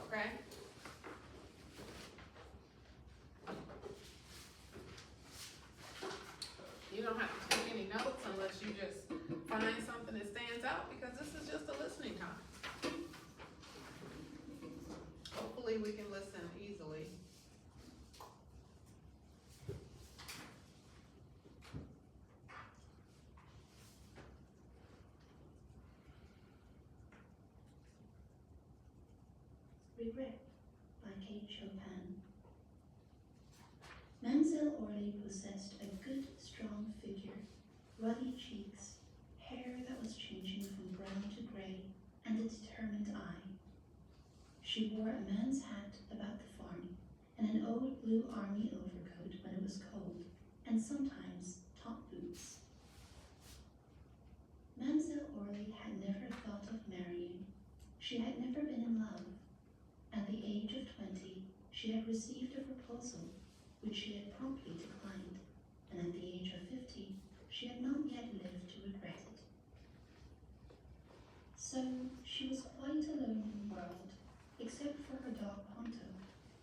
Speaker 1: okay? You don't have to take any notes unless you just find something that stands out, because this is just a listening time. Hopefully we can listen easily.
Speaker 5: Regret by Kate Chopin. Mademoiselle Orly possessed a good, strong figure, ruddy cheeks, hair that was changing from brown to gray, and a determined eye. She wore a man's hat about the farm, and an old blue army overcoat when it was cold, and sometimes top boots. Mademoiselle Orly had never thought of marrying. She had never been in love. At the age of 20, she had received a proposal, which she had promptly declined, and at the age of 50, she had not yet lived to regret it. So, she was quite alone in the world, except for her dog Ponto,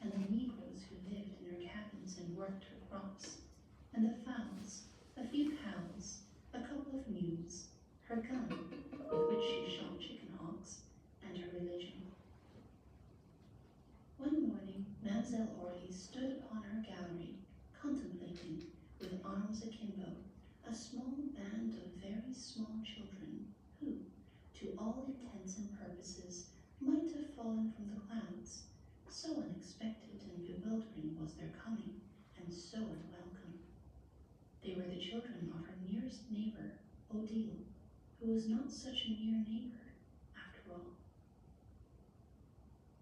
Speaker 5: and the Negroes who lived in her cabins and worked her crops, and the fowls, a few cows, a couple of ewes, her gun, with which she shot chicken hawks, and her religion. One morning, Mademoiselle Orly stood upon her gallery, contemplating, with arms akimbo, a small band of very small children who, to all intents and purposes, might have fallen from the clouds. So unexpected and bewildering was their coming, and so unwelcome. They were the children of her nearest neighbor, Odile, who was not such a near neighbor, after all.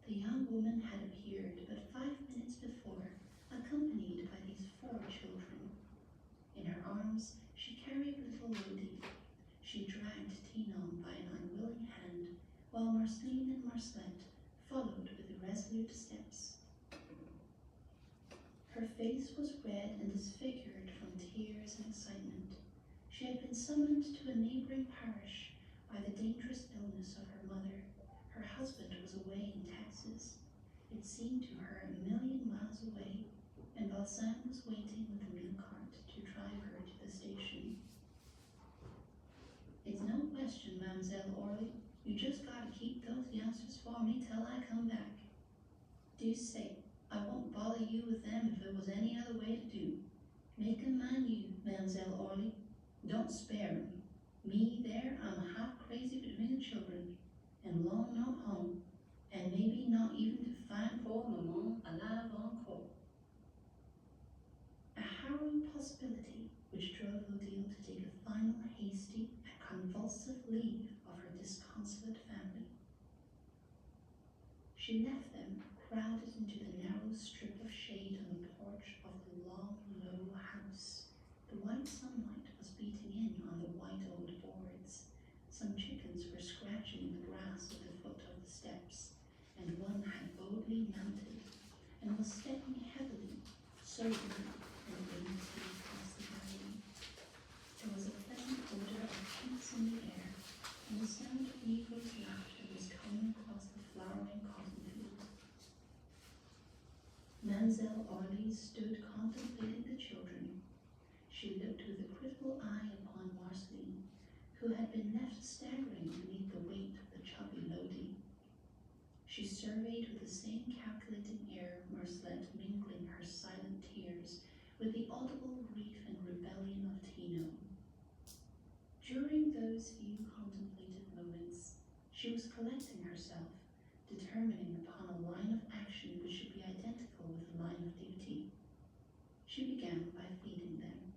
Speaker 5: The young woman had appeared but 5 minutes before, accompanied by these 4 children. In her arms, she carried little Odile. She dragged Tinon by an unwilling hand, while Marceline and Marcelette followed with resolute steps. Her face was red and disfigured from tears and excitement. She had been summoned to a neighboring parish by the dangerous illness of her mother. Her husband was away in Texas. It seemed to her 1,000,000 miles away, and Balsam was waiting with a milk cart to drive her to the station. It's no question, Mademoiselle Orly. You just gotta keep those youngsters for me till I come back. Do say, I won't bother you with them if it was any other way to do. Make 'em mind you, Mademoiselle Orly. Don't spare 'em. Me there, I'm half crazy between the children, and long not home, and maybe not even to find poor maman alive encore. A harrowing possibility which drove Odile to take a final hasty and convulsive leave of her disconsolate family. She left them crowded into the narrow strip of shade on the porch of the long, low house. The white sunlight was beating in on the white old boards, scratching in the grass at the foot of the steps, and one had boldly mounted, and was stepping heavily, soberly, and aimlessly across the gallery. There was a pleasant odor of peace in the air, and the sound of negroes' laughter was coming across the flowering cotton field. Mademoiselle Orly stood contemplating the children. She looked with a critical eye upon Marceline, who had been left staggering beneath the weight of the chubby Lodi. She surveyed with the same calculating air Marcelette, mingling her silent tears with the audible grief and rebellion of Tino. During those few contemplative moments, she was collecting herself, determining upon a line of action which should be identical with a line of duty. She began by feeding them.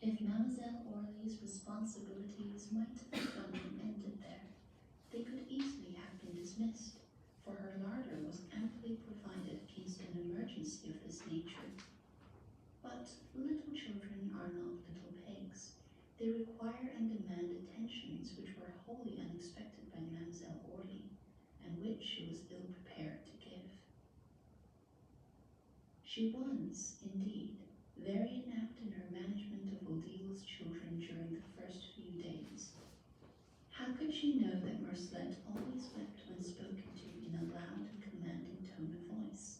Speaker 5: If Mademoiselle Orly's responsibilities might have begun and ended there, they could easily have been dismissed, for her larder was amply provided against an emergency of this nature. But little children are not little pigs. They require and demand attentions which were wholly unexpected by Mademoiselle Orly, and which she was ill prepared to give. She was, indeed, very inept in her management of Odile's children during the first few days. How could she know that Marcelette always wept when spoken to in a loud and commanding tone of voice?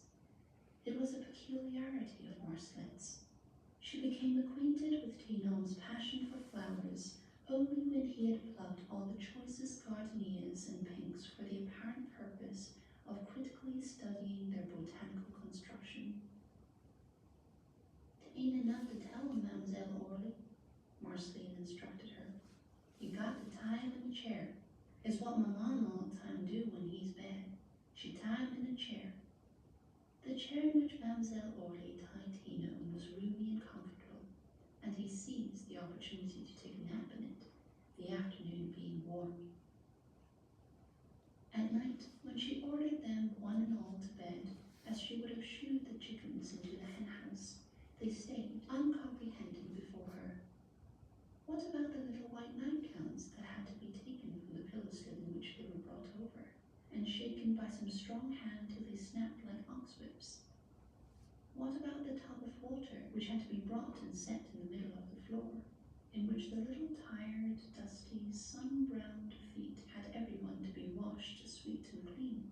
Speaker 5: It was a peculiarity of Marcelette's. She became acquainted with Tino's passion for flowers only when he had plucked all the choicest gardenias and pinks for the apparent purpose of critically studying their botanical construction. "'Tain't enough to tell him, Mademoiselle Orly," Marceline instructed her. "You got to tie him in a chair. It's what my mama all the time do when he's bad. She tie him in a chair." The chair in which Mademoiselle Orly tied Tino was roomy and comfortable, and he seized the opportunity to take a nap in it, the afternoon being warm. At night, when she ordered them one and all to bed, as she would have shooed the chickens into the hen house, they stayed, uncomprehending, before her. What about the little white nightgowns that had to be taken from the pillow-slip in which they were brought over, and shaken by some strong hand till they snapped like ox whips? What about the tub of water which had to be brought and set in the middle of the floor, in which the little tired, dusty, sun-browned feet had everyone to be washed sweet and clean?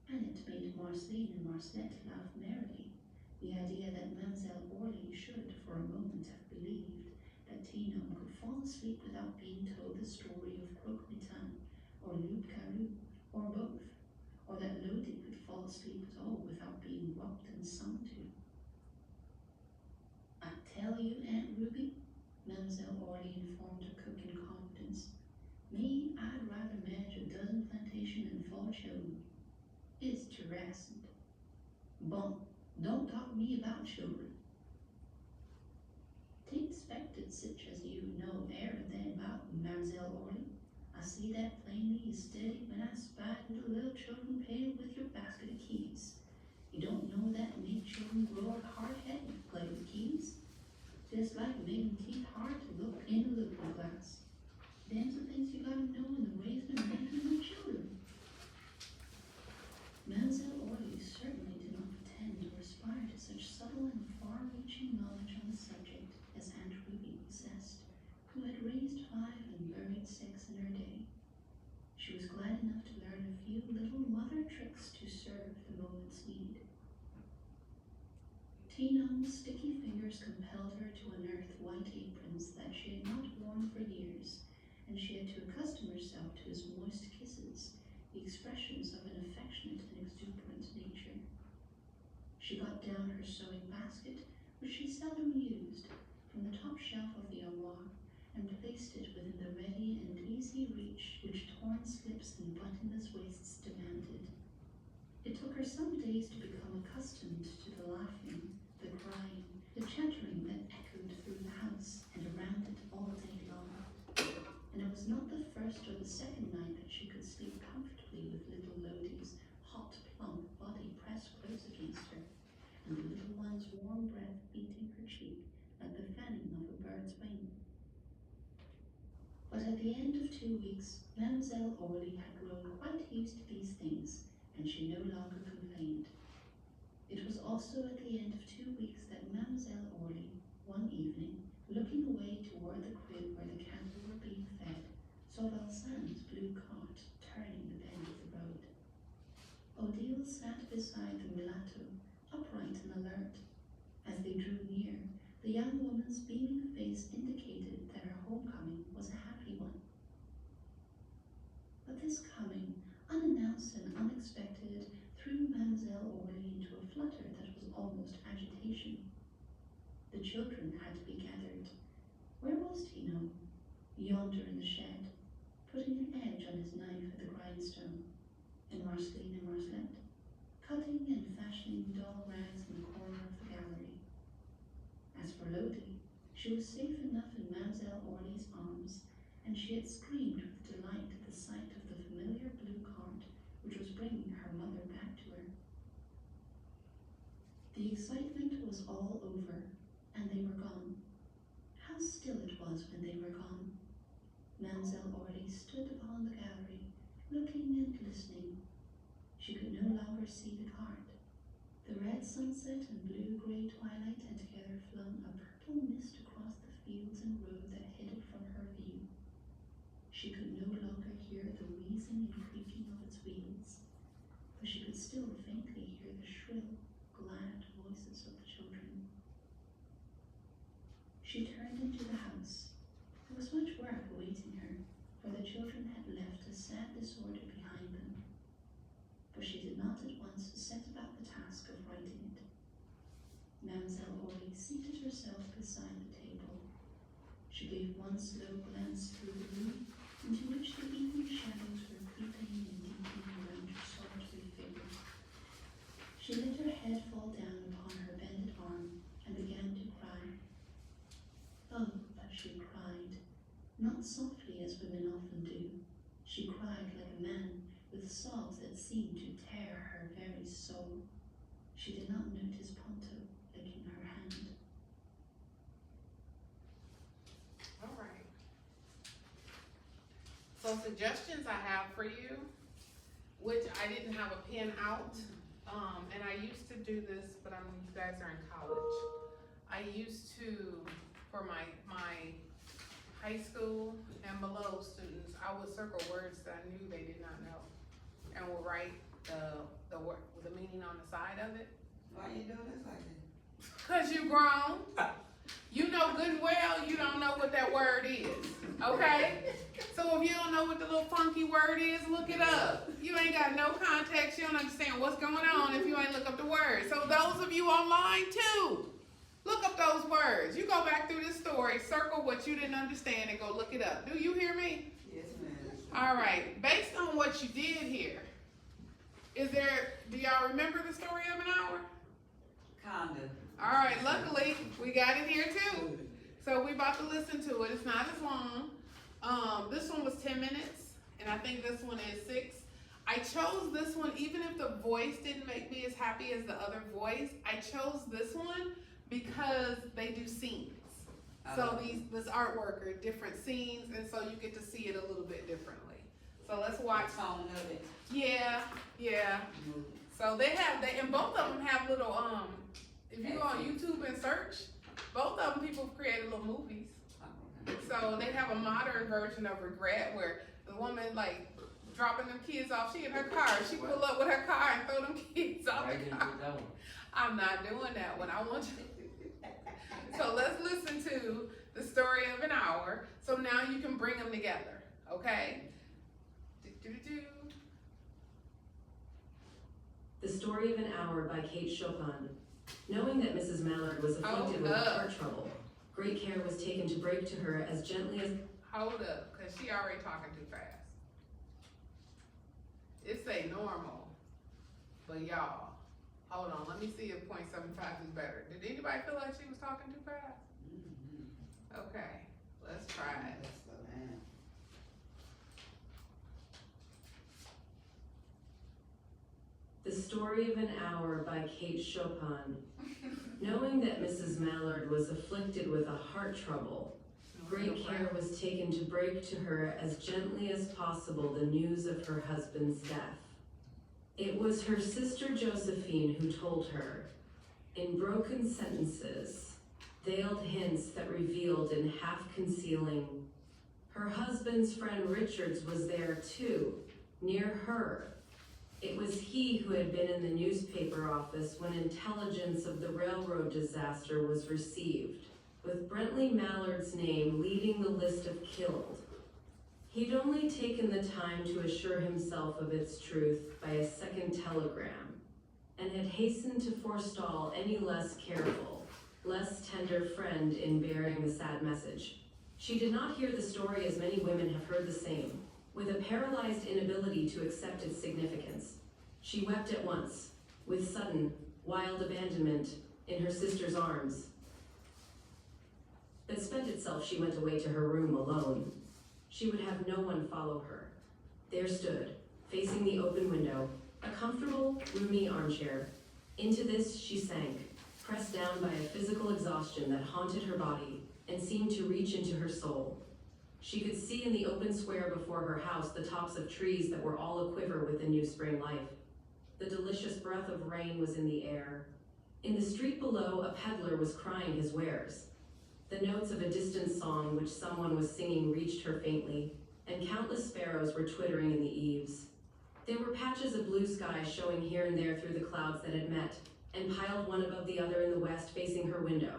Speaker 5: And it made Marceline and Marcelette laugh merrily, the idea that Mademoiselle Orly should for a moment have believed that Tino could fall asleep without being told the story of Croque-Mitaine, or Loup Garou, or both, or that Lodi could fall asleep at all without being rocked and sung to. "I tell you, Aunt Ruby," Mademoiselle Orly informed her cook in confidence, "me, I'd rather manage a dozen plantation than 4 children. It's terrassant. Bon, don't talk to me about children. 'Tain't expected sich as you know everything about, Mademoiselle Orly. I see that plainly as steady when I spied the little children painted with your basket of keys. You don't know that make children grow up hard-headed to play with keys. Just like making teeth hard to look in a looking glass. Them's the things you gotta know in the raising and making of children." Mademoiselle Orly certainly did not pretend or aspire to such subtle and far-reaching knowledge on the subject as Aunt Ruby possessed, who had raised 5 and buried 6 in her day. She was glad enough to learn a few little mother tricks to serve the moment's need. Tino's sticky fingers compelled her to unearth white aprons that she had not worn for years, and she had to accustom herself to his moist kisses, the expressions of an affectionate and exuberant nature. She got down her sewing basket, which she seldom used, from the top shelf of the armoire, and placed it within the ready and easy reach which torn slips and buttonless waists demanded. It took her some days to become accustomed to the laughing, the crying, the chattering that echoed through the house and around it all day long. And it was not the first or the second night that she could sleep comfortably with little Lodi's hot, plump body pressed close against her, and the little one's warm breath beating her cheek like the fanning of a bird's wing. But at the end of 2 weeks, Mademoiselle Orly had grown quite used to these things, and she no longer complained. It was also at the end of 2 weeks that Mademoiselle Orly, one evening, looking away toward the crib where the cattle were being fed, saw Valsanne's blue cart turning the bend of the road. Odile sat beside the mulatto, upright and alert. As they drew near, the young woman's beaming face indicated that her homecoming was a happy one. But this coming, unannounced and unexpected, threw Mademoiselle Orly into a flutter that was almost agitation. The children had to be gathered. Where was Tino? Yonder in the shed, putting an edge on his knife at the grindstone. And Marceline and Marcelette, cutting and fashioning dull rags in the corner of the gallery. As for Lodi, she was safe enough in Mademoiselle Orly's arms, and she had screamed with delight at the sight of the familiar blue cart which was bringing her mother back to her. The excitement was all over, and they were gone. How still it was when they were gone. Mademoiselle Orly stood upon the gallery, looking and listening. She could no longer see the cart. The red sunset and blue-gray twilight had together flung a purple mist across the fields and road that hid it from her view. She could no longer hear the wheezing and creaking of its wheels, but she could still faintly hear the shrill, glad voices of the children. She turned into the house. There was much work awaiting her, for the children had left a sad disorder behind them. But she did not at once set about the task of writing it. Mademoiselle Orly seated herself beside the table. She gave one slow glance through the room, into which the evening shadows were creeping and deepening around her solitary figure. She let her head fall down upon her bended arm and began to cry. Oh, but she cried, not softly as women often do. She cried like a man, with sobs that seemed to tear her very soul. She did not notice Ponto licking her hand.
Speaker 1: All right. So suggestions I have for you, which I didn't have a pen out, and I used to do this, but you guys are in college. I used to, for my high school and below students, I would circle words that I knew they did not know, and would write the word, the meaning on the side of it.
Speaker 2: Why you doing this like that?
Speaker 1: Cause you grown. You know good and well you don't know what that word is, okay? So if you don't know what the little funky word is, look it up. You ain't got no context, you don't understand what's going on if you ain't look up the word. So those of you online too, look up those words. You go back through this story, circle what you didn't understand and go look it up. Do you hear me?
Speaker 2: Yes, ma'am.
Speaker 1: All right, based on what you did here, do y'all remember the story of an hour?
Speaker 2: Kinda.
Speaker 1: All right, luckily, we got it here too. So we about to listen to it. It's not as long. This one was 10 minutes, and I think this one is 6. I chose this one, even if the voice didn't make me as happy as the other voice, I chose this one because they do scenes. So this artwork are different scenes, and so you get to see it a little bit differently. So let's watch.
Speaker 2: Tone of it.
Speaker 1: Yeah. So and both of them have little, if you go on YouTube and search, both of them people created little movies. So they have a modern version of Regret where the woman like dropping them kids off, she in her car, she pull up with her car and throw them kids off the car. I'm not doing that one, I want you. So let's listen to the story of an hour, so now you can bring them together, okay?
Speaker 6: The Story of an Hour by Kate Chopin. Knowing that Mrs. Mallard was afflicted with heart trouble, great care was taken to break to her as gently as...
Speaker 1: Hold up, because she already talking too fast. It say normal, but y'all, hold on, let me see if 0.75 is better. Did anybody feel like she was talking too fast? Okay, let's try it.
Speaker 6: The Story of an Hour by Kate Chopin. Knowing that Mrs. Mallard was afflicted with a heart trouble, Great care was taken to break to her as gently as possible the news of her husband's death. It was her sister Josephine who told her, in broken sentences, veiled hints that revealed in half-concealing. Her husband's friend Richards was there too, near her. It was he who had been in the newspaper office when intelligence of the railroad disaster was received, with Brentley Mallard's name leading the list of killed. He'd only taken the time to assure himself of its truth by a second telegram, and had hastened to forestall any less careful, less tender friend in bearing the sad message. She did not hear the story as many women have heard the same, with a paralyzed inability to accept its significance. She wept at once, with sudden, wild abandonment, in her sister's arms. But spent itself, she went away to her room alone. She would have no one follow her. There stood, facing the open window, a comfortable, roomy armchair. Into this she sank, pressed down by a physical exhaustion that haunted her body and seemed to reach into her soul. She could see in the open square before her house the tops of trees that were all a-quiver with the new spring life. The delicious breath of rain was in the air. In the street below, a peddler was crying his wares. The notes of a distant song which someone was singing reached her faintly, and countless sparrows were twittering in the eaves. There were patches of blue sky showing here and there through the clouds that had met, and piled one above the other in the west facing her window.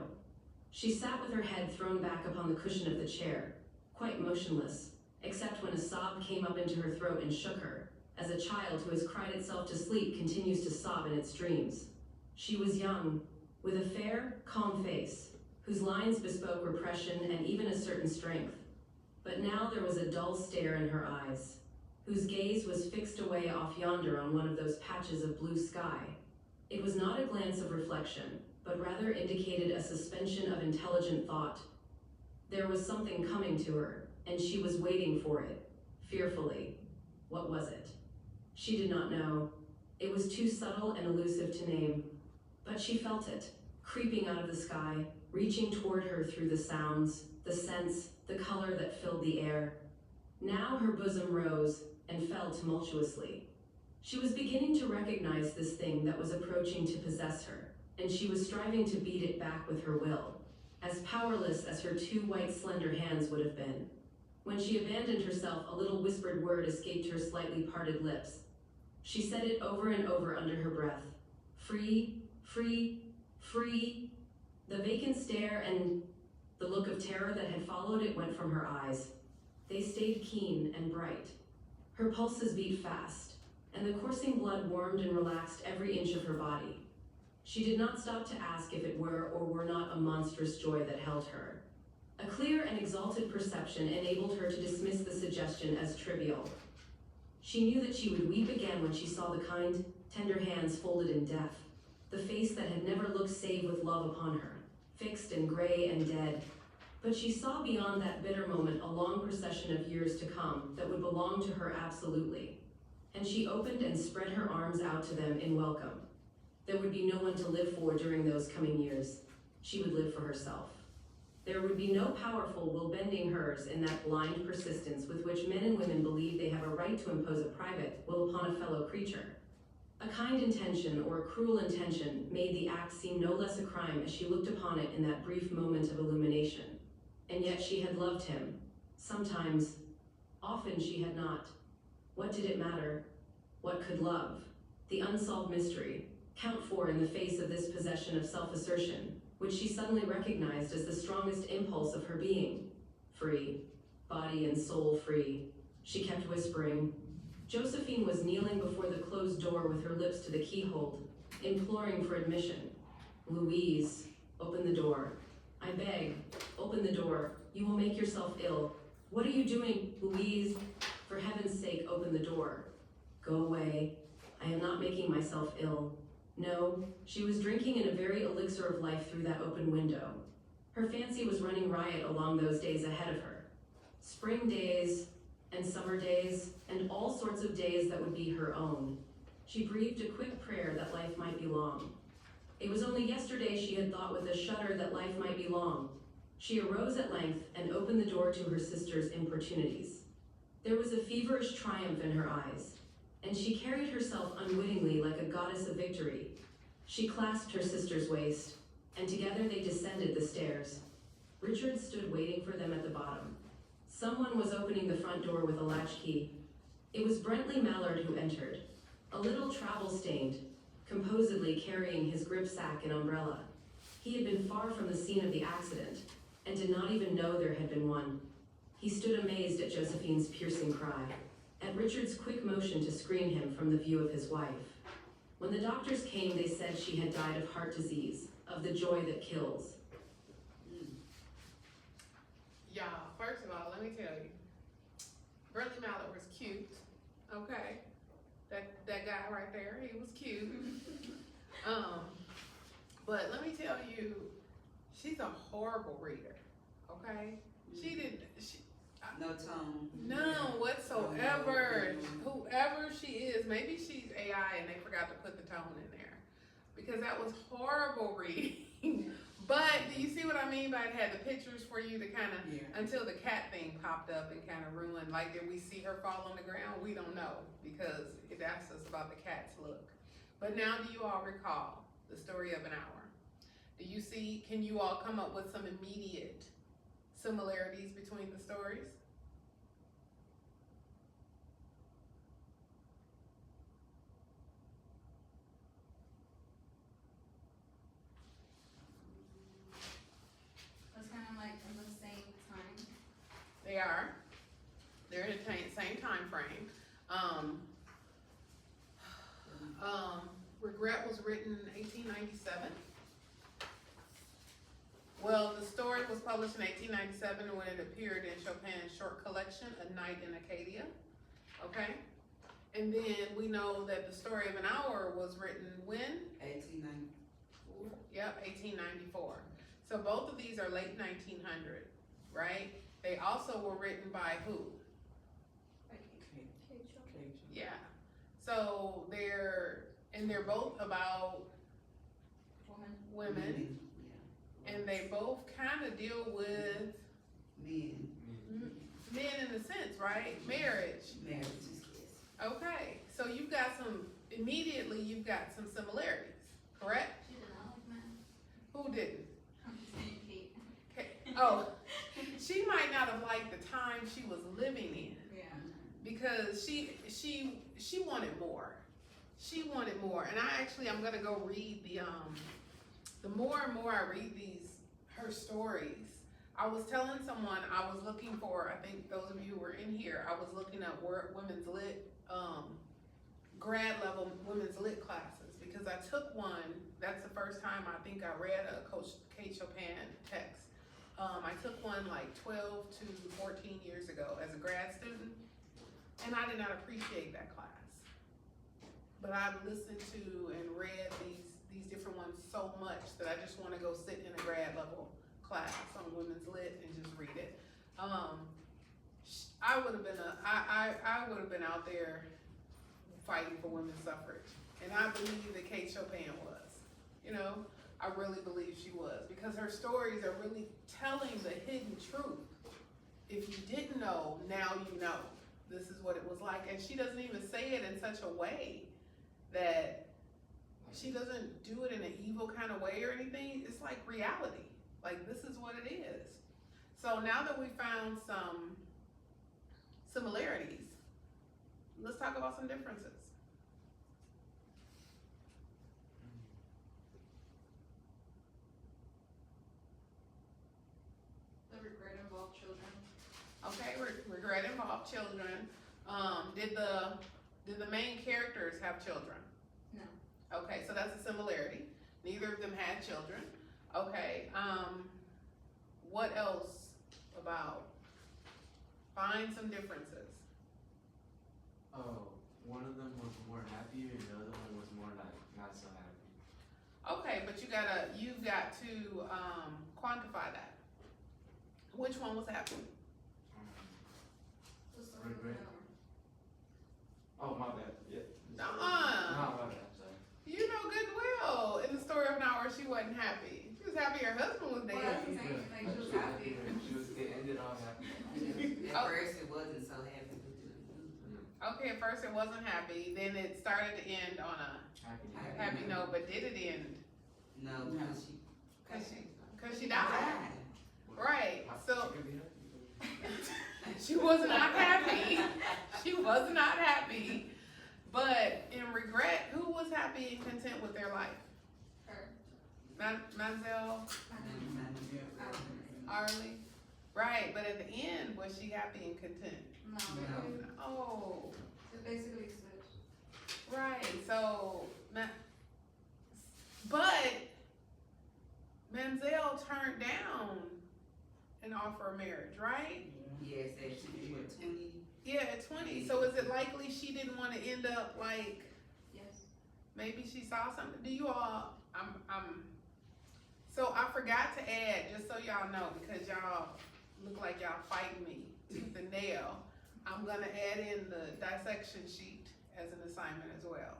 Speaker 6: She sat with her head thrown back upon the cushion of the chair, quite motionless, except when a sob came up into her throat and shook her, as a child who has cried itself to sleep continues to sob in its dreams. She was young, with a fair, calm face, whose lines bespoke repression and even a certain strength. But now there was a dull stare in her eyes, whose gaze was fixed away off yonder on one of those patches of blue sky. It was not a glance of reflection, but rather indicated a suspension of intelligent thought. There was something coming to her, and she was waiting for it, fearfully. What was it? She did not know. It was too subtle and elusive to name. But she felt it, creeping out of the sky, reaching toward her through the sounds, the scents, the color that filled the air. Now her bosom rose and fell tumultuously. She was beginning to recognize this thing that was approaching to possess her, and she was striving to beat it back with her will, as powerless as her two white slender hands would have been. When she abandoned herself, a little whispered word escaped her slightly parted lips. She said it over and over under her breath. Free, free, free. The vacant stare and the look of terror that had followed it went from her eyes. They stayed keen and bright. Her pulses beat fast, and the coursing blood warmed and relaxed every inch of her body. She did not stop to ask if it were or were not a monstrous joy that held her. A clear and exalted perception enabled her to dismiss the suggestion as trivial. She knew that she would weep again when she saw the kind, tender hands folded in death, the face that had never looked save with love upon her, fixed and gray and dead. But she saw beyond that bitter moment a long procession of years to come that would belong to her absolutely, and she opened and spread her arms out to them in welcome. There would be no one to live for during those coming years. She would live for herself. There would be no powerful will bending hers in that blind persistence with which men and women believe they have a right to impose a private will upon a fellow creature. A kind intention or a cruel intention made the act seem no less a crime as she looked upon it in that brief moment of illumination. And yet she had loved him. Sometimes, often she had not. What did it matter? What could love? The unsolved mystery count for in the face of this possession of self-assertion, which she suddenly recognized as the strongest impulse of her being. Free, body and soul free, she kept whispering. Josephine was kneeling before the closed door with her lips to the keyhole, imploring for admission. Louise, open the door. I beg, open the door. You will make yourself ill. What are you doing, Louise? For heaven's sake, open the door. Go away. I am not making myself ill. No, she was drinking in a very elixir of life through that open window. Her fancy was running riot along those days ahead of her. Spring days and summer days and all sorts of days that would be her own. She breathed a quick prayer that life might be long. It was only yesterday she had thought with a shudder that life might be long. She arose at length and opened the door to her sister's importunities. There was a feverish triumph in her eyes, and she carried herself unwittingly like a goddess of victory. She clasped her sister's waist, and together they descended the stairs. Richard stood waiting for them at the bottom. Someone was opening the front door with a latchkey. It was Brentley Mallard who entered, a little travel-stained, composedly carrying his gripsack and umbrella. He had been far from the scene of the accident, and did not even know there had been one. He stood amazed at Josephine's piercing cry, at Richard's quick motion to screen him from the view of his wife. When the doctors came, they said she had died of heart disease, of the joy that kills.
Speaker 1: Y'all, first of all, let me tell you, Brentley Mallard was cute, okay? That guy right there, he was cute. But let me tell you, she's a horrible reader, okay?
Speaker 2: No tone.
Speaker 1: None whatsoever. Whoever she is, maybe she's AI and they forgot to put the tone in there. Because that was horrible reading. But do you see what I mean by it had the pictures for you to kind of, until the cat thing popped up and kind of ruined, like did we see her fall on the ground? We don't know because it asks us about the cat's look. But now do you all recall the story of an hour? Do you see, can you all come up with some immediate similarities between the stories?
Speaker 3: It's kind of like in the same time.
Speaker 1: They are. They're in the same time frame. Regret was written in 1897. Well, the story was published in 1897 when it appeared in Chopin's short collection, A Night in Acadia. Okay? And then we know that the story of an hour was written when?
Speaker 2: 1894.
Speaker 1: Yep, 1894. So both of these are late 1900, right? They also were written by who? Yeah. So they're both about women. And they both kind of deal with
Speaker 2: Men.
Speaker 1: men in a sense, right? Marriage.
Speaker 2: Marriages, yes.
Speaker 1: Okay, so you've got some similarities, correct?
Speaker 3: She did not like men.
Speaker 1: Who didn't?
Speaker 3: I'm just saying Kate.
Speaker 1: Okay. Oh, she might not have liked the time she was living in
Speaker 3: Yeah.
Speaker 1: because she wanted more. She wanted more, and I'm gonna go read the more and more I read her stories. I was telling someone I was looking for, I think those of you who were in here, I was looking at women's lit, grad level women's lit classes because I took one, that's the first time I think I read a Coach Kate Chopin text. I took one like 12 to 14 years ago as a grad student, and I did not appreciate that class. But I've listened to and read these different ones so much that I just want to go sit in a grad level class on women's lit and just read it. I would have been out there fighting for women's suffrage, and I believe that Kate Chopin was. You know, I really believe she was because her stories are really telling the hidden truth. If you didn't know, now you know. This is what it was like, and she doesn't even say it in such a way that she doesn't do it in an evil kind of way or anything. It's like reality. Like, this is what it is. So now that we found some similarities, let's talk about some differences.
Speaker 3: The regret involved children.
Speaker 1: Okay, regret involved children. Did the main characters have children?
Speaker 3: No.
Speaker 1: Okay, so that's a similarity. Neither of them had children. Okay, what else about? Find some differences.
Speaker 4: Oh, one of them was more happier and the other one was more like not so happy.
Speaker 1: Okay, but you've got to quantify that. Which one was happy?
Speaker 3: The story of
Speaker 4: Regret.
Speaker 3: an hour.
Speaker 4: Oh, my bad. Yeah.
Speaker 1: Uh-uh.
Speaker 4: No, my bad. Sorry.
Speaker 1: You know good and well, in the story of an hour, she wasn't happy. She was happy her husband was
Speaker 3: Well,
Speaker 1: dead.
Speaker 3: that's what I'm saying. Like, she was happy.
Speaker 1: Okay, at first it wasn't happy, then it started to end on a happy note, but did it end?
Speaker 2: No, because she.
Speaker 1: Cause she died. Right, so she was not happy. She was not happy. But in regret, who was happy and content with their life?
Speaker 3: Her.
Speaker 1: Mademoiselle Arlie? Right, but at the end, was she happy and content?
Speaker 3: No.
Speaker 1: Oh,
Speaker 3: It's basically switch.
Speaker 1: right, so, but Mademoiselle turned down an offer of marriage, right?
Speaker 2: Yes, that she was 20.
Speaker 1: Yeah, at 20, so is it likely she didn't wanna end up like,
Speaker 3: Yes.
Speaker 1: maybe she saw something? Do you all, so I forgot to add, just so y'all know, because y'all look like y'all fighting me tooth and nail, I'm gonna add in the dissection sheet as an assignment as well,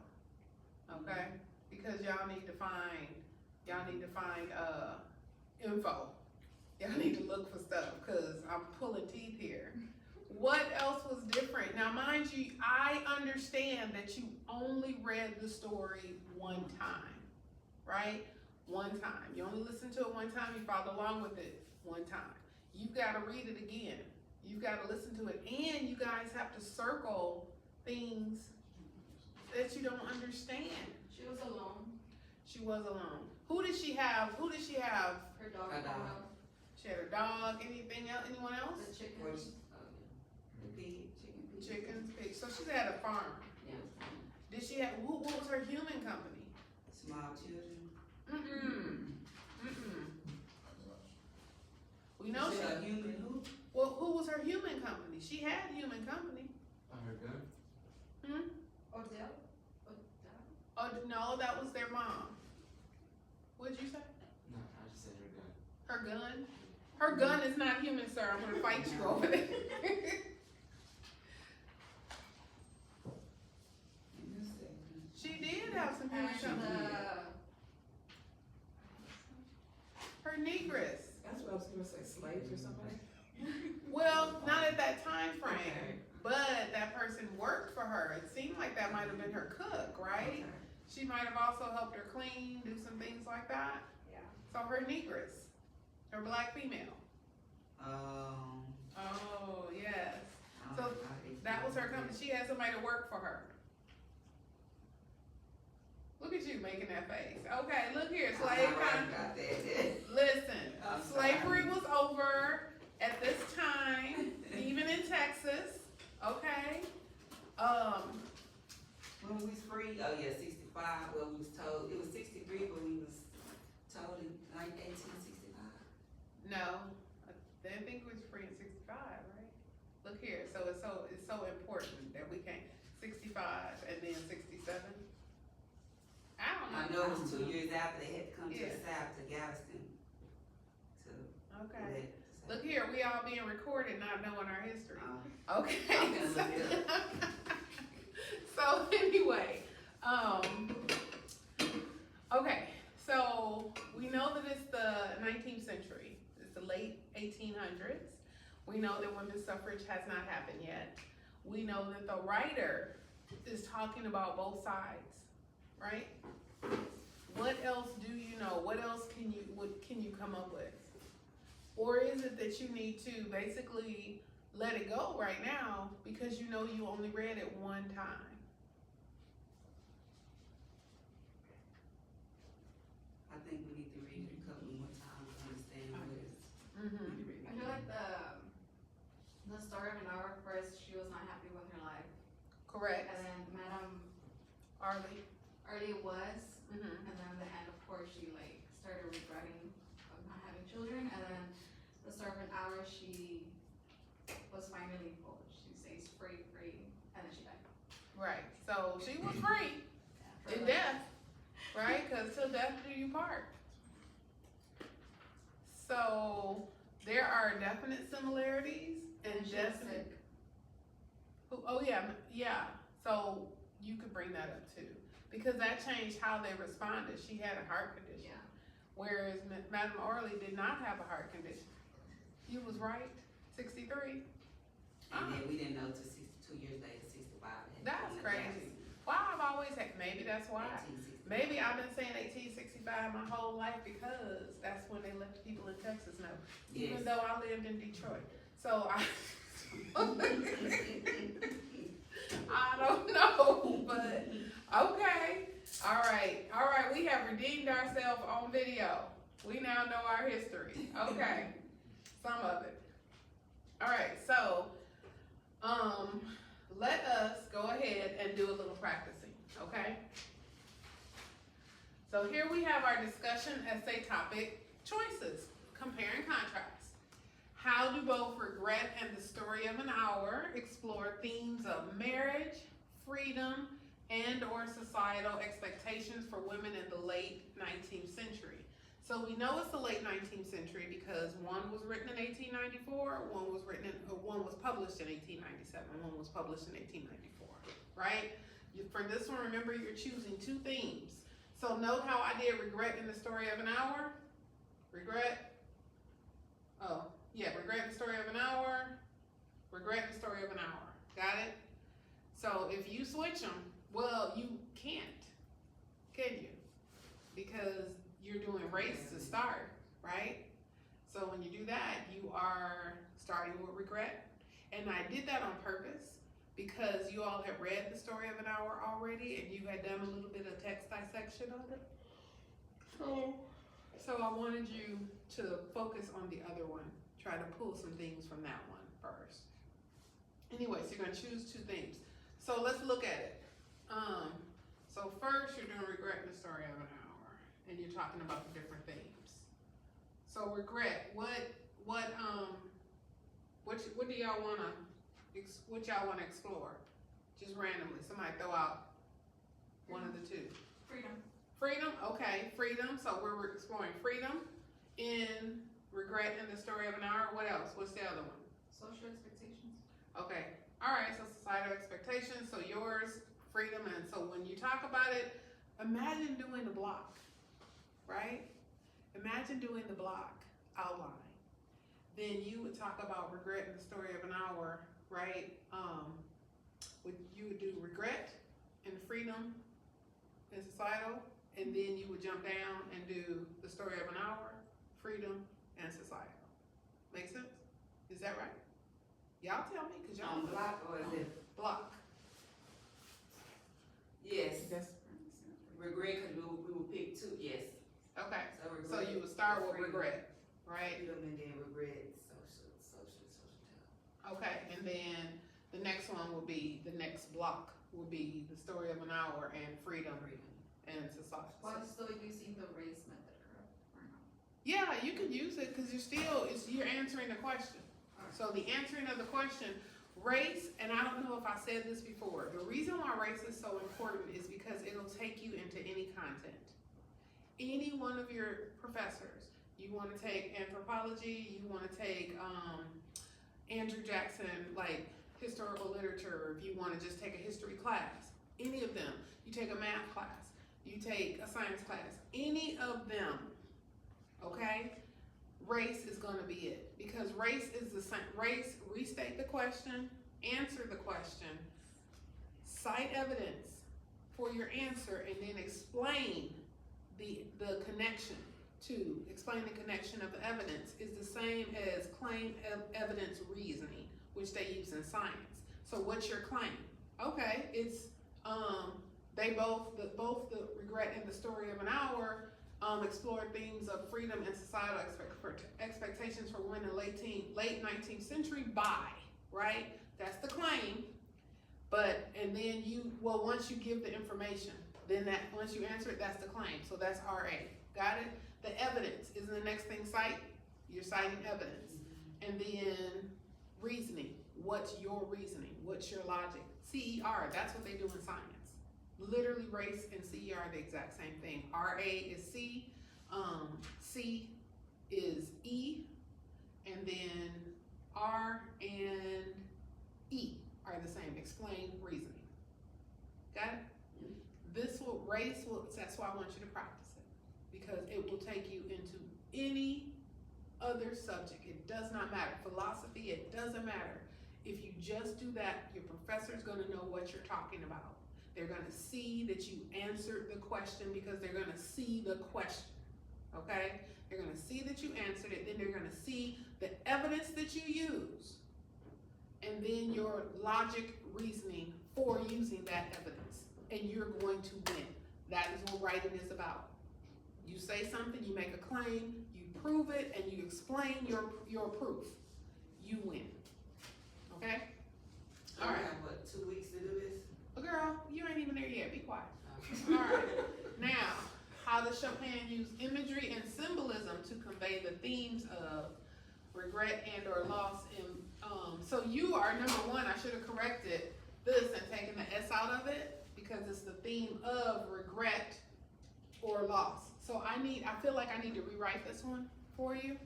Speaker 1: okay? Because y'all need to find info. Y'all need to look for stuff, cause I'm pulling teeth here. What else was different? Now, mind you, I understand that you only read the story one time, right? One time. You only listened to it one time, you followed along with it one time. You've gotta read it again. You've gotta listen to it, and you guys have to circle things that you don't understand.
Speaker 3: She was alone.
Speaker 1: She was alone. Who did she have?
Speaker 3: Her dog.
Speaker 2: Her dog.
Speaker 1: She had a dog, anything else, anyone else?
Speaker 3: The chickens.
Speaker 2: The pig, chicken.
Speaker 1: Chickens, pigs, so she's had a farm.
Speaker 3: Yeah.
Speaker 1: Did she have, what was her human company?
Speaker 2: Small children.
Speaker 1: We know
Speaker 2: She
Speaker 1: she,
Speaker 2: a human who?
Speaker 1: well, who was her human company? She had human company.
Speaker 4: Her gun?
Speaker 3: Odell.
Speaker 1: Oh, no, that was their mom. What'd you say?
Speaker 4: No, I just said her gun.
Speaker 1: Her gun? Her gun is not human, sir, I'm gonna fight you over there. She did have some human
Speaker 3: And
Speaker 1: company. Her negress.
Speaker 7: That's what I was gonna say, slaves or something.
Speaker 1: Well, not at that time frame,
Speaker 7: Okay.
Speaker 1: but that person worked for her. It seemed like that might have been her cook, right?
Speaker 7: Okay.
Speaker 1: She might have also helped her clean, do some things like that.
Speaker 3: Yeah.
Speaker 1: So her negress, her black female. Oh, yes. So that was her company. She had somebody to work for her. Look at you making that face. Okay, look here, slave Listen,
Speaker 2: I'm
Speaker 1: slavery was over at this time, even in Texas, okay?
Speaker 2: When we was free, oh yeah, 65, well, we was told, it was 63, but we was told in like 1865.
Speaker 1: No, I think it was free in 65, right? Look here, so it's so important that we can't, 65 and then 67? I don't know.
Speaker 2: I know it was 2 years after they had to come to
Speaker 1: Yeah.
Speaker 2: the South, to Galveston.
Speaker 1: Okay. Look here, we all being recorded, not knowing our history. Okay.
Speaker 2: I'm gonna look it
Speaker 1: So anyway, okay, so we know that it's the 19th century, it's the late 1800s. We know that women's suffrage has not happened yet. We know that the writer is talking about both sides, right? What else do you know? What else can you come up with? Or is it that you need to basically let it go right now because you know you only read it one time?
Speaker 2: I think we need to read it a couple more times to understand what it is.
Speaker 3: I feel like the start of an hour first, she was not happy with her life.
Speaker 1: Correct.
Speaker 3: And then Madame
Speaker 1: Arlie.
Speaker 3: Arlie was,
Speaker 1: Mm-hmm.
Speaker 3: and then the end, of course, she like started regretting of not having children. And then the start of an hour, she was finally full. She says free, and then she died.
Speaker 1: Right. So she was free
Speaker 3: For
Speaker 1: in
Speaker 3: like-
Speaker 1: death, right? Because till death do you part. So there are definite similarities and
Speaker 3: And she was
Speaker 1: definite.
Speaker 3: sick.
Speaker 1: Oh yeah. So you could bring that up too, because that changed how they responded. She had a heart condition,
Speaker 3: Yeah.
Speaker 1: whereas Madame Orley did not have a heart condition. You was right. 63.
Speaker 2: And then we didn't know till 2 years later, 65.
Speaker 1: Maybe I've been saying 1865 my whole life because that's when they let the people in Texas know. Even
Speaker 2: Yes.
Speaker 1: though I lived in Detroit. So I don't know, but okay. All right, we have redeemed ourselves on video. We now know our history. Okay, some of it. All right, so let us go ahead and do a little practicing, okay? So here we have our discussion essay topic, choices, compare and contrast. How do both Regret and The Story of an Hour explore themes of marriage, freedom, and or societal expectations for women in the late 19th century? So we know it's the late 19th century because one was written in 1894, one was published in 1897, one was published in 1894, right? For this one, remember you're choosing two themes. So note how I did Regret in The Story of an Hour. Regret in The Story of an Hour. Regret in The Story of an Hour. Got it? So if you switch them, well, you can't, can you? Because you're doing race to start, right? So when you do that, you are starting with regret. And I did that on purpose because you all had read The Story of an Hour already and you had done a little bit of text dissection of it. So I wanted you to focus on the other one. Try to pull some things from that one first. Anyway, so you're gonna choose two themes. So let's look at it. So first you're doing regret in The Story of an Hour, and you're talking about the different themes. So regret, what do y'all wanna explore? Just randomly, somebody throw out one of the two.
Speaker 3: Freedom.
Speaker 1: Freedom, okay, freedom. So we're exploring freedom in Regret in The Story of an Hour. What else? What's the other one?
Speaker 3: Social expectations.
Speaker 1: Okay, all right, so societal expectations, so yours, freedom, and so when you talk about it, imagine doing the block, right? Imagine doing the block outline. Then you would talk about regret in The Story of an Hour, right? You would do regret and freedom and societal, and then you would jump down and do The Story of an Hour, freedom, and societal. Make sense? Is that right? Y'all tell me, cause y'all
Speaker 2: On block or is it?
Speaker 1: block.
Speaker 2: Yes,
Speaker 1: That's
Speaker 2: regret, cause we will pick two, yes.
Speaker 1: okay.
Speaker 2: So regret.
Speaker 1: So you would start with
Speaker 2: freedom,
Speaker 1: regret, right?
Speaker 2: Freedom and then regret, social.
Speaker 1: Okay, and then the next one will be, the next block will be The Story of an Hour and freedom and society.
Speaker 3: While still using the race method, correct? Or no?
Speaker 1: Yeah, you can use it because you're answering the question. So the answering of the question, race, and I don't know if I said this before, the reason why race is so important is because it'll take you into any content. Any one of your professors, you want to take anthropology, you want to take Andrew Jackson, like historical literature, if you want to just take a history class, any of them, you take a math class, you take a science class, any of them, okay? Race is going to be it because race is the same. Race, restate the question, answer the question, cite evidence for your answer, and then explain the connection explain the connection of the evidence is the same as claim evidence reasoning, which they use in science. So what's your claim? Okay, it's they both the regret and The Story of an Hour explore themes of freedom and societal expectations for women in the late 19th century by, right? That's the claim. But, and then once you give the information, then once you answer it, that's the claim. So that's RA. Got it? The evidence is the next thing cite. You're citing evidence. And then reasoning. What's your reasoning? What's your logic? CER, that's what they do in science. Literally race and CER are the exact same thing. RA is C, C is E, and then R and E are the same. Explain, reasoning. Got it? That's why I want you to practice it. Because it will take you into any other subject. It does not matter. Philosophy, it doesn't matter. If you just do that, your professor's gonna know what you're talking about. They're gonna see that you answered the question because they're gonna see the question, okay? They're gonna see that you answered it, then they're gonna see the evidence that you use, and then your logic reasoning for using that evidence, and you're going to win. That is what writing is about. You say something, you make a claim, you prove it, and you explain your proof. You win, okay?
Speaker 2: All right, what, 2 weeks to do this?
Speaker 1: Girl, you ain't even there yet, be quiet.
Speaker 2: Okay.
Speaker 1: Alright, now, how does Chopin use imagery and symbolism to convey the themes of regret and or loss? So you are number one, I should have corrected this and taken the S out of it because it's the theme of regret or loss. So I feel like I need to rewrite this one for you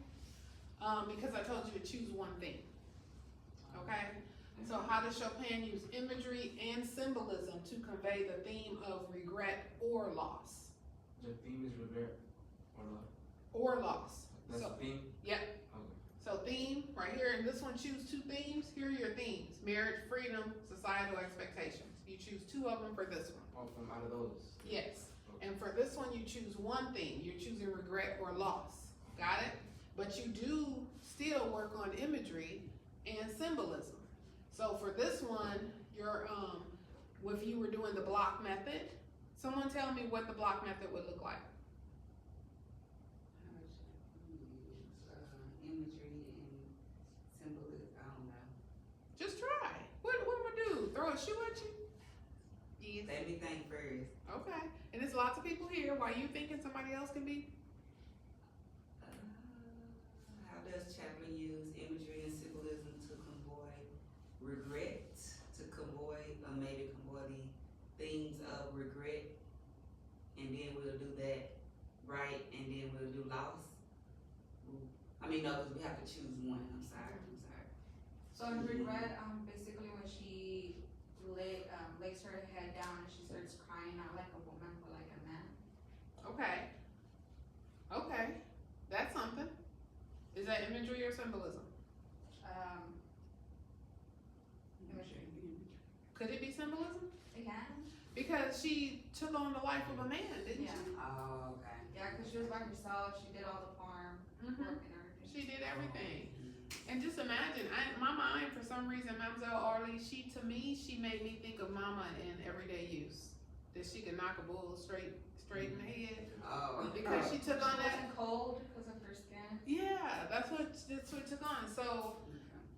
Speaker 1: because I told you to choose one thing, okay? So how does Chopin use imagery and symbolism to convey the theme of regret or loss?
Speaker 4: The theme is regret or love.
Speaker 1: Or loss.
Speaker 4: That's
Speaker 1: So,
Speaker 4: the theme?
Speaker 1: yep.
Speaker 4: Okay.
Speaker 1: So theme, right here, and this one, choose 2 themes. Here are your themes: marriage, freedom, societal expectations. You choose 2 of them for this one.
Speaker 4: Oh, from out of those?
Speaker 1: Yes.
Speaker 4: Okay.
Speaker 1: And for this one, you choose 1 theme. You're choosing regret or loss. Got it? But you do still work on imagery and symbolism. So for this one, if you were doing the block method, someone tell me what the block method would look like.
Speaker 2: Imagery and symbolism, I don't know.
Speaker 1: Just try. What am I do? Throw a shoe at you? Yes.
Speaker 2: Let me think first.
Speaker 1: Okay. And there's lots of people here. Why you thinking somebody else can be?
Speaker 2: How does Chaplin use imagery and symbolism to convey regret, or maybe convey the themes of regret, and then we'll do that right, and then we'll do loss? No, because we have to choose one. I'm sorry.
Speaker 3: So in regret, basically when she lays her head down and she starts crying, not like a woman, but like a man.
Speaker 1: Okay. Okay. That's something. Is that imagery or symbolism?
Speaker 3: Imagery.
Speaker 1: Could it be symbolism?
Speaker 3: It can?
Speaker 1: Because she took on the life of a man, didn't
Speaker 3: Yeah.
Speaker 1: she?
Speaker 2: Oh, okay.
Speaker 3: Yeah, because she was by herself, she did all the farm
Speaker 1: Mhm.
Speaker 3: work and everything.
Speaker 1: She did everything. And just imagine, my mind, for some reason, Mademoiselle Arlie, she made me think of Mama in everyday use. That she could knock a bull straight in the head.
Speaker 2: Oh.
Speaker 1: Because she took on
Speaker 3: She
Speaker 1: that.
Speaker 3: wasn't cold because of her skin.
Speaker 1: Yeah, that's what it took on.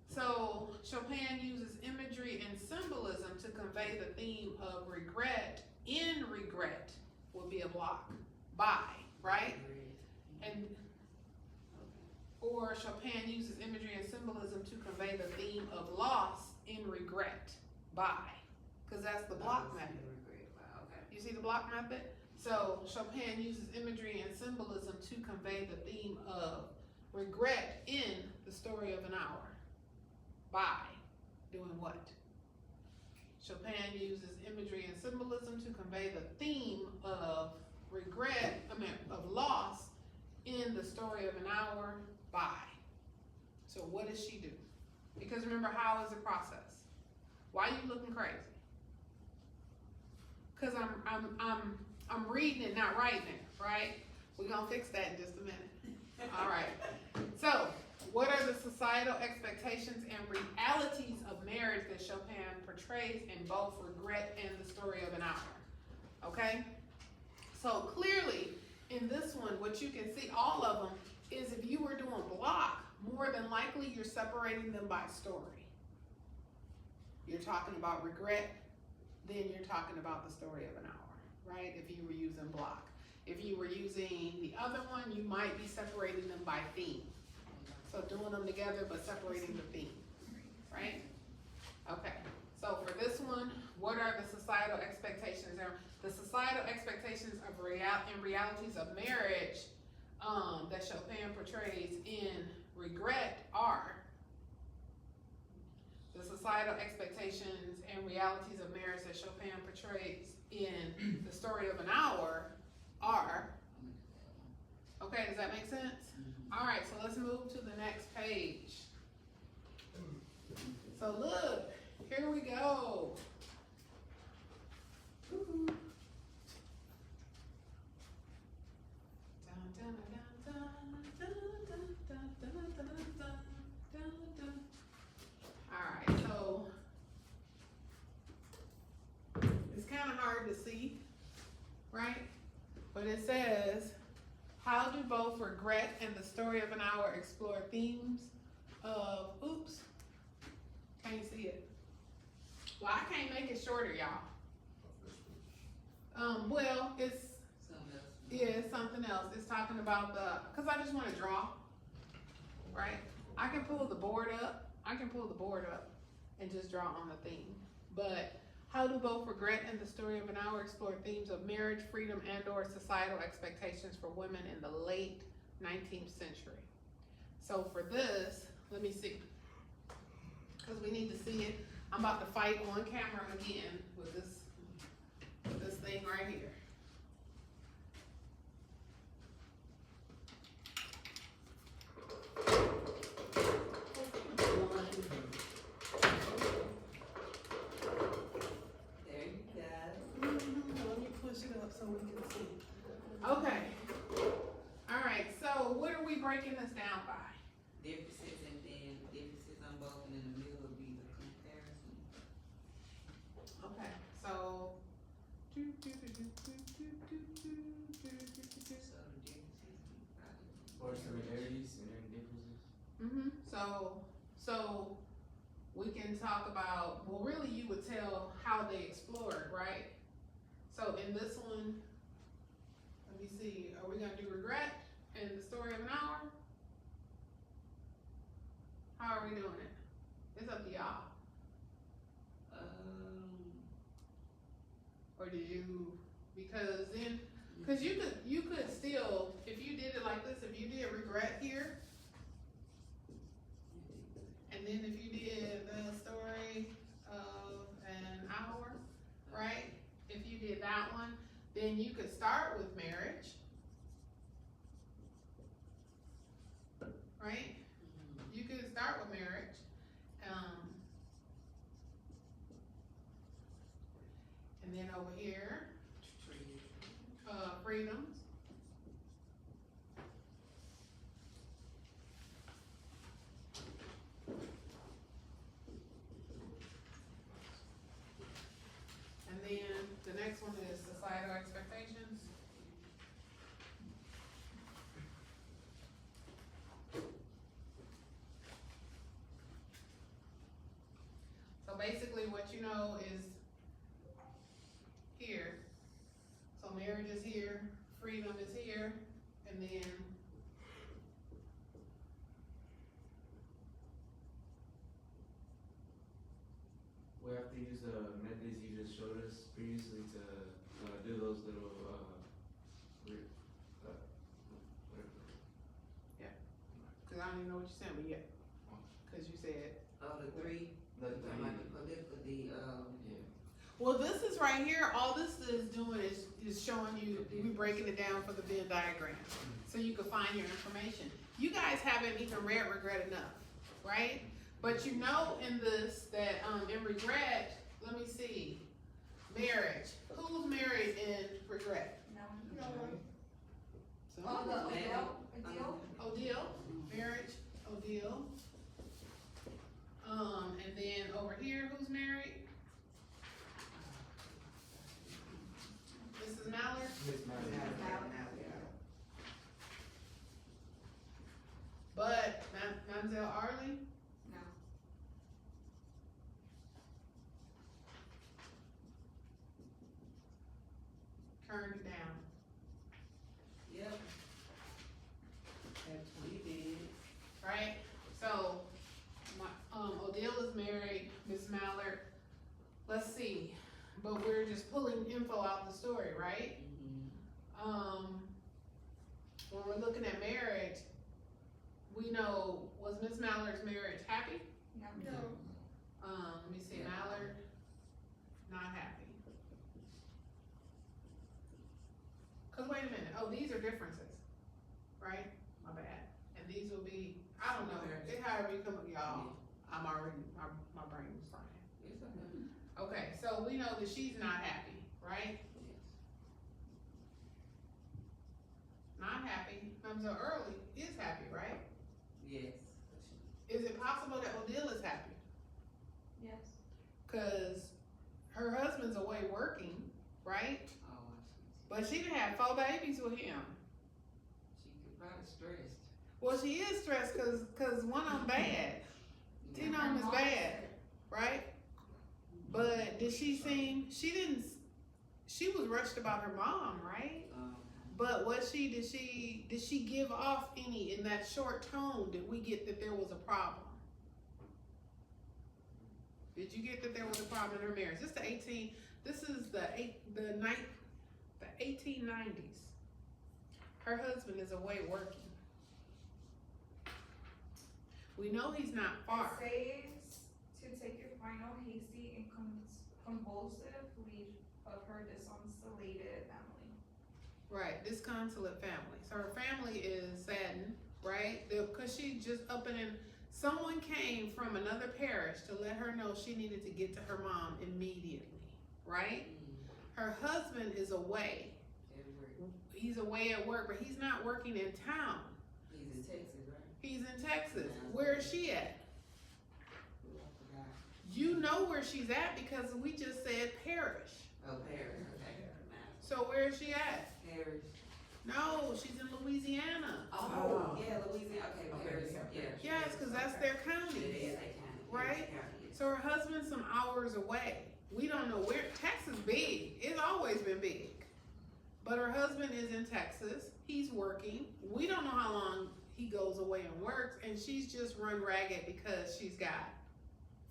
Speaker 1: So Chopin uses imagery and symbolism to convey the theme of regret. In regret will be a block. By, right? Or Chopin uses imagery and symbolism to convey the theme of loss in regret. By. Because that's the block method.
Speaker 2: Okay.
Speaker 1: You see the block method? So Chopin uses imagery and symbolism to convey the theme of regret in the story of an hour. By doing what? Chopin uses imagery and symbolism to convey the theme of of loss in the story of an hour. By. So what does she do? Because remember, how is a process? Why are you looking crazy? Because I'm reading it, not writing it, right? We're gonna fix that in just a minute. All right. So, what are the societal expectations and realities of marriage that Chopin portrays in both Regret and the Story of an Hour? Okay? So clearly, in this one, what you can see, all of them, is if you were doing block, more than likely you're separating them by story. You're talking about regret, then you're talking about the story of an hour, right? If you were using block. If you were using the other one, you might be separating them by theme. So doing them together, but separating the theme, right? Okay, so for this one, what are the societal expectations? The societal expectations of and realities of marriage that Chopin portrays in Regret are the societal expectations and realities of marriage that Chopin portrays in The Story of an Hour are, okay, does that make sense? All right, so let's move to the next page. So look, here we go. hard to see, right? But it says, how do both regret and the story of an hour explore themes of, oops, can't see it. Well, I can't make it shorter, y'all. Well, it's,
Speaker 2: Something else.
Speaker 1: yeah, it's something else. It's talking about cause I just wanna draw, right? I can pull the board up and just draw on the theme. But how do both regret and the story of an hour explore themes of marriage, freedom, and or societal expectations for women in the late 19th century? So for this, let me see, cause we need to see it. I'm about to fight on camera again with this thing right here.
Speaker 2: There you go.
Speaker 1: Let me push it up so we can see. Okay. All right, so what are we breaking this down by?
Speaker 2: Differences and then differences on both, and in the middle will be the comparison.
Speaker 1: Okay, so.
Speaker 2: So the differences we probably.
Speaker 4: Or similarities and then differences.
Speaker 1: So we can talk about, well, really you would tell how they explored, right? So in this one, let me see, are we gonna do regret and the story of an hour? How are we doing it? It's up to y'all. Or do you, because then, cause you could still, if you did it like this, if you did regret here, and then if you did the story of an hour, right? If you did that one, then you could start with marriage, right? You could start with marriage. And then over here, freedoms. And then the next one is societal expectations. So basically what you know is here. So marriage is here, freedom is here, and then
Speaker 4: We have to use the methods you just showed us previously to do those little whatever.
Speaker 1: cause I don't even know what you said, but yeah, cause you said.
Speaker 2: Oh, the three,
Speaker 4: The
Speaker 2: talking about the political,
Speaker 4: yeah.
Speaker 1: Well, this is right here, all this is doing is showing you, we breaking it down for the Venn diagram, so you can find your information. You guys haven't even read regret enough, right? But you know in this, that, in regret, let me see, marriage, who's married in regret?
Speaker 3: No.
Speaker 1: So,
Speaker 3: Oh, the Odell,
Speaker 1: Odile, marriage, Odile. And then over here, who's married? Mrs. Mallard?
Speaker 4: Miss Mary.
Speaker 1: But Mademoiselle Arlie?
Speaker 3: No.
Speaker 1: Turned down.
Speaker 2: Yep. That's what he did.
Speaker 1: Right? So, Odile is married, Miss Mallard. Let's see, but we're just pulling info out the story, right? When we're looking at marriage, we know, was Miss Mallard's marriage happy?
Speaker 3: No.
Speaker 1: Let me see,
Speaker 2: Yeah.
Speaker 1: Mallard, not happy. Cause wait a minute, oh, these are differences, right? My bad. And these will be, I don't know, it however you come up, y'all, I'm already, my brain was frying.
Speaker 2: It's okay.
Speaker 1: Okay, so we know that she's not happy, right?
Speaker 2: Yes.
Speaker 1: Not happy. Mademoiselle Early is happy, right?
Speaker 2: Yes.
Speaker 1: Is it possible that Odile is happy?
Speaker 3: Yes.
Speaker 1: Cause her husband's away working, right?
Speaker 2: Oh, I see.
Speaker 1: But she done had 4 babies with him.
Speaker 2: She could probably stressed.
Speaker 1: Well, she is stressed cause one of them bad.
Speaker 2: Yeah.
Speaker 1: Two of them is bad, right? But did she seem, she was rushed about her mom, right? But did she give off any, in that short tone, did we get that there was a problem? Did you get that there was a problem in her marriage? This is the 1890s. Her husband is away working. We know he's not far.
Speaker 8: It says to take your final hasty and convulsive leave of her disconsolate family.
Speaker 1: Right, disconsolate family. So her family is saddened, right? Because she just someone came from another parish to let her know she needed to get to her mom immediately, right? Her husband is away. He's away at work, but he's not working in town.
Speaker 2: He's in Texas, right?
Speaker 1: He's in Texas. Where is she at? You know where she's at because we just said parish.
Speaker 2: Oh, Paris, okay.
Speaker 1: So where is she at?
Speaker 2: Paris.
Speaker 1: No, she's in Louisiana.
Speaker 2: Oh, yeah, Louisiana, okay, Paris, yeah.
Speaker 1: Yes, because that's their
Speaker 2: It
Speaker 1: county.
Speaker 2: is, they can.
Speaker 1: Right? So her husband's some hours away. We don't know where. Texas big. It's always been big. But her husband is in Texas. He's working. We don't know how long he goes away and works, and she's just run ragged because she's got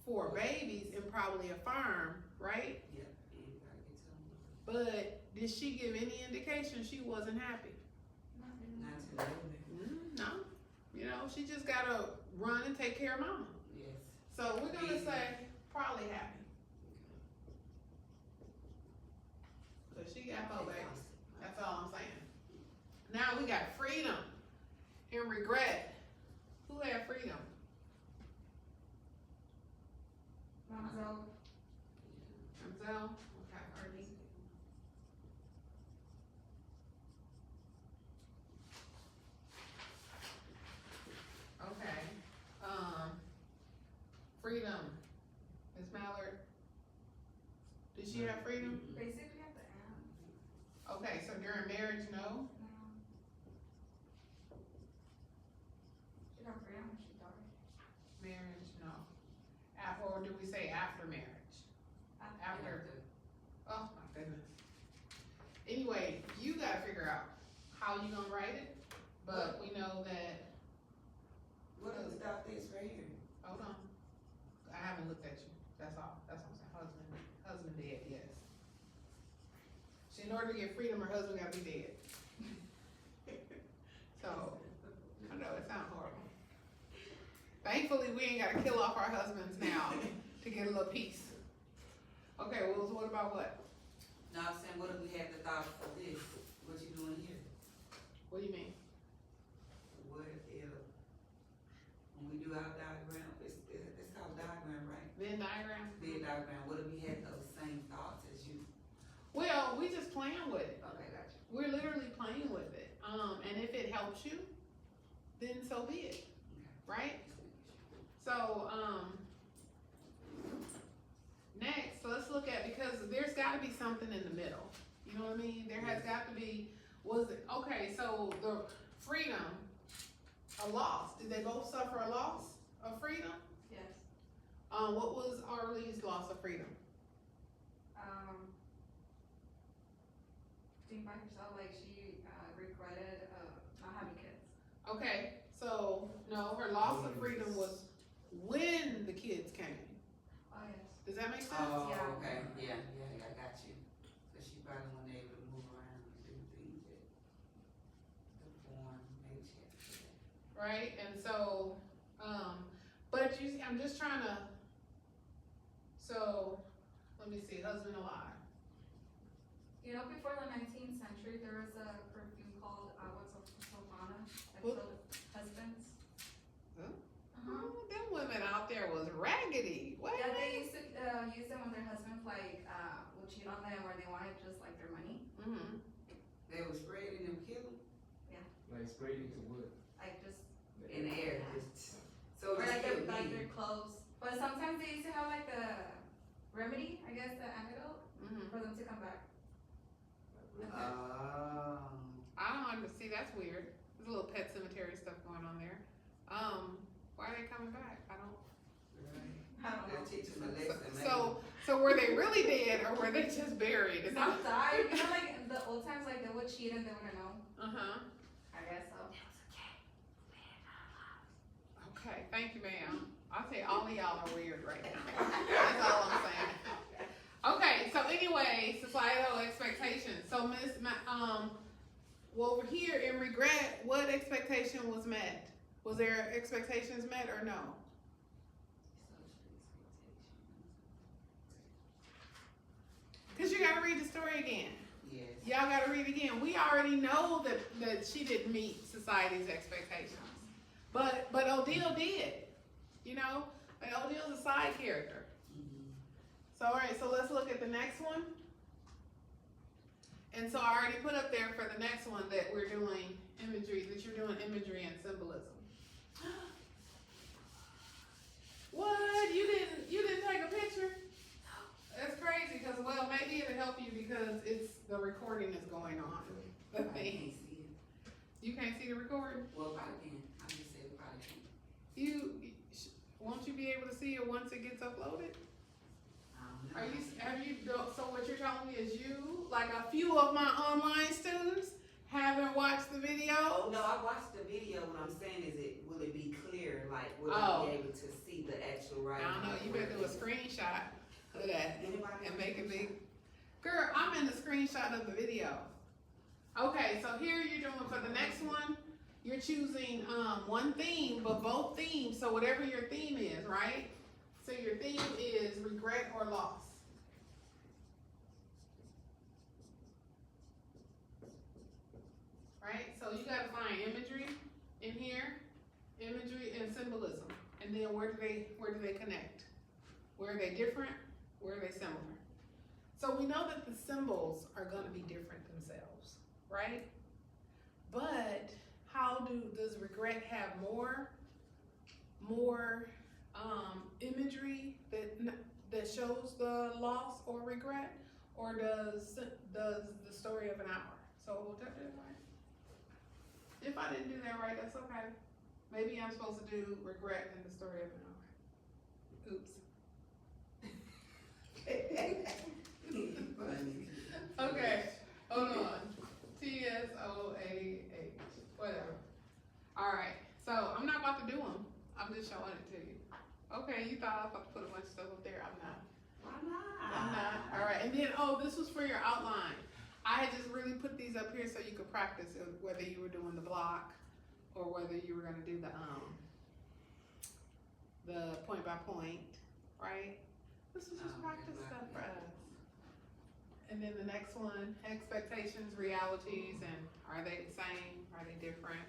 Speaker 1: 4 babies and probably a farm, right?
Speaker 2: Yeah, anybody can tell me.
Speaker 1: But did she give any indication she wasn't happy?
Speaker 2: Not too late.
Speaker 1: No. You know, she just gotta run and take care of mama.
Speaker 2: Yes.
Speaker 1: So we're gonna say probably happy. So she got 4 babies. That's all I'm saying. Now we got freedom and regret. Who had freedom?
Speaker 8: Mamzelle.
Speaker 1: Denzel? Okay, Ernie. Okay, freedom. Ms. Mallard? Did she have freedom?
Speaker 8: Basically at the end.
Speaker 1: Okay, so during marriage, no?
Speaker 8: She got freedom when she died.
Speaker 1: Marriage, no. Or do we say after marriage? After. Oh my goodness. Anyway, you gotta figure out how you gonna write it, but we know that,
Speaker 2: What is about this right here?
Speaker 1: hold on. I haven't looked at you, that's all, that's what I'm saying, husband dead, yes. So in order to get freedom, her husband gotta be dead. So, I know it sounds horrible. Thankfully, we ain't gotta kill off our husbands now to get a little peace. Okay, well, so what about what?
Speaker 2: No, I'm saying, what if we had the thought of this? What you doing here?
Speaker 1: What do you mean?
Speaker 2: What if, when we do our diagram, it's called diagram, right?
Speaker 1: Venn diagram?
Speaker 2: Venn diagram, what if we had those same thoughts as you?
Speaker 1: Well, we just playing with it.
Speaker 2: Okay, gotcha.
Speaker 1: We're literally playing with it. And if it helps you, then so be it, right? So, next, let's look at, because there's gotta be something in the middle. You know what I mean? There has got to be, okay, so the freedom, a loss. Did they both suffer a loss of freedom?
Speaker 3: Yes.
Speaker 1: What was Arlene's loss of freedom?
Speaker 3: Being by herself, like she regretted not having kids.
Speaker 1: Okay, so, no, her loss of freedom was when the kids came.
Speaker 3: Oh, yes.
Speaker 1: Does that make sense?
Speaker 2: Oh,
Speaker 3: Yeah.
Speaker 2: okay, yeah, I got you. So she probably wasn't able to move around and do things that the form maybe she had to do that.
Speaker 1: Right, and so, but you see, I'm just trying to, so, let me see, husband alive.
Speaker 3: You know, before the 19th century, there was a perfume called Agua Sofana that
Speaker 1: What?
Speaker 3: killed husbands.
Speaker 1: Huh?
Speaker 3: Uh-huh.
Speaker 1: Oh, them women out there was raggedy, what?
Speaker 3: Yeah, they used to use them when their husbands like would cheat on them or they wanted just like their money.
Speaker 1: Mm-hmm.
Speaker 2: They were spreading them, killing
Speaker 4: Like sprayed into wood.
Speaker 3: Like just
Speaker 2: in the air, just, so
Speaker 3: or
Speaker 2: just
Speaker 3: like
Speaker 2: kill
Speaker 3: like
Speaker 2: me.
Speaker 3: their clothes. But sometimes they used to have like a remedy, I guess the antidote,
Speaker 1: Mm-hmm.
Speaker 3: for them to come back.
Speaker 1: I don't understand. See, that's weird. There's a little Pet Cemetery stuff going on there. Why are they coming back? I don't.
Speaker 8: I don't know.
Speaker 2: They're teaching a lesson, maybe.
Speaker 1: So were they really dead or were they just buried? And
Speaker 3: Some died, you know, like in the old times, like they would cheat and they wouldn't know. I guess so.
Speaker 1: Okay, thank you, ma'am. I'll say all of y'all are weird right now. That's all I'm saying. Okay, so anyway, societal expectations. So well, over here in regret, what expectation was met? Was there expectations met or no? Cause you gotta read the story again.
Speaker 2: Yes.
Speaker 1: Y'all gotta read again. We already know that she didn't meet society's expectations. But Odile did. You know? Like Odile's a side character. So alright, so let's look at the next one. And so I already put up there for the next one that we're doing imagery, that you're doing imagery and symbolism. What? You didn't take a picture? That's crazy, because well, maybe it'll help you because the recording is going on. The
Speaker 2: I can't
Speaker 1: thing.
Speaker 2: see it.
Speaker 1: You can't see the recording?
Speaker 2: Well, probably can. I just said probably can.
Speaker 1: Won't you be able to see it once it gets uploaded?
Speaker 2: I don't know.
Speaker 1: So what you're telling me is like a few of my online students haven't watched the video?
Speaker 2: No, I watched the video. What I'm saying is, will it be clear? Like, will I be able to see the actual writing?
Speaker 1: I don't know, you better do a screenshot of that
Speaker 2: Anybody
Speaker 1: and
Speaker 2: have
Speaker 1: make
Speaker 2: a
Speaker 1: it big.
Speaker 2: screenshot?
Speaker 1: Girl, I'm in the screenshot of the video. Okay, so here you're doing for the next one, you're choosing one theme, but both themes, so whatever your theme is, right? So your theme is regret or loss. Right? So you gotta find imagery in here, imagery and symbolism. And then where do they connect? Where are they different? Where are they similar? So we know that the symbols are gonna be different themselves, right? But does regret have more imagery that shows the loss or regret, or does the story of an hour? So we'll touch it right. If I didn't do that right, that's okay. Maybe I'm supposed to do regret in the story of an hour. Oops. Okay, hold on. TSOAH, whatever. Alright, so I'm not about to do them. I'm just showing it to you. Okay, you thought I was about to put a bunch of stuff up there. I'm not.
Speaker 2: Why not?
Speaker 1: I'm not. Alright, and then, this was for your outline. I had just really put these up here so you could practice whether you were doing the block or whether you were gonna do the point by point, right? This was just practice stuff for us. And then the next one, expectations, realities, and are they the same? Are they different?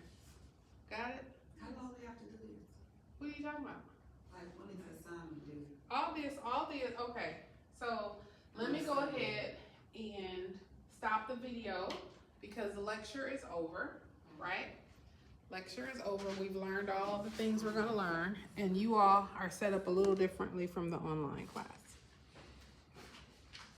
Speaker 1: Got it?
Speaker 2: How long do you have to do this?
Speaker 1: What are you talking about?
Speaker 2: Like, when is the assignment due?
Speaker 1: All this, okay. So let me go ahead and stop the video because the lecture is over, right? Lecture is over. We've learned all the things we're gonna learn, and you all are set up a little differently from the online class.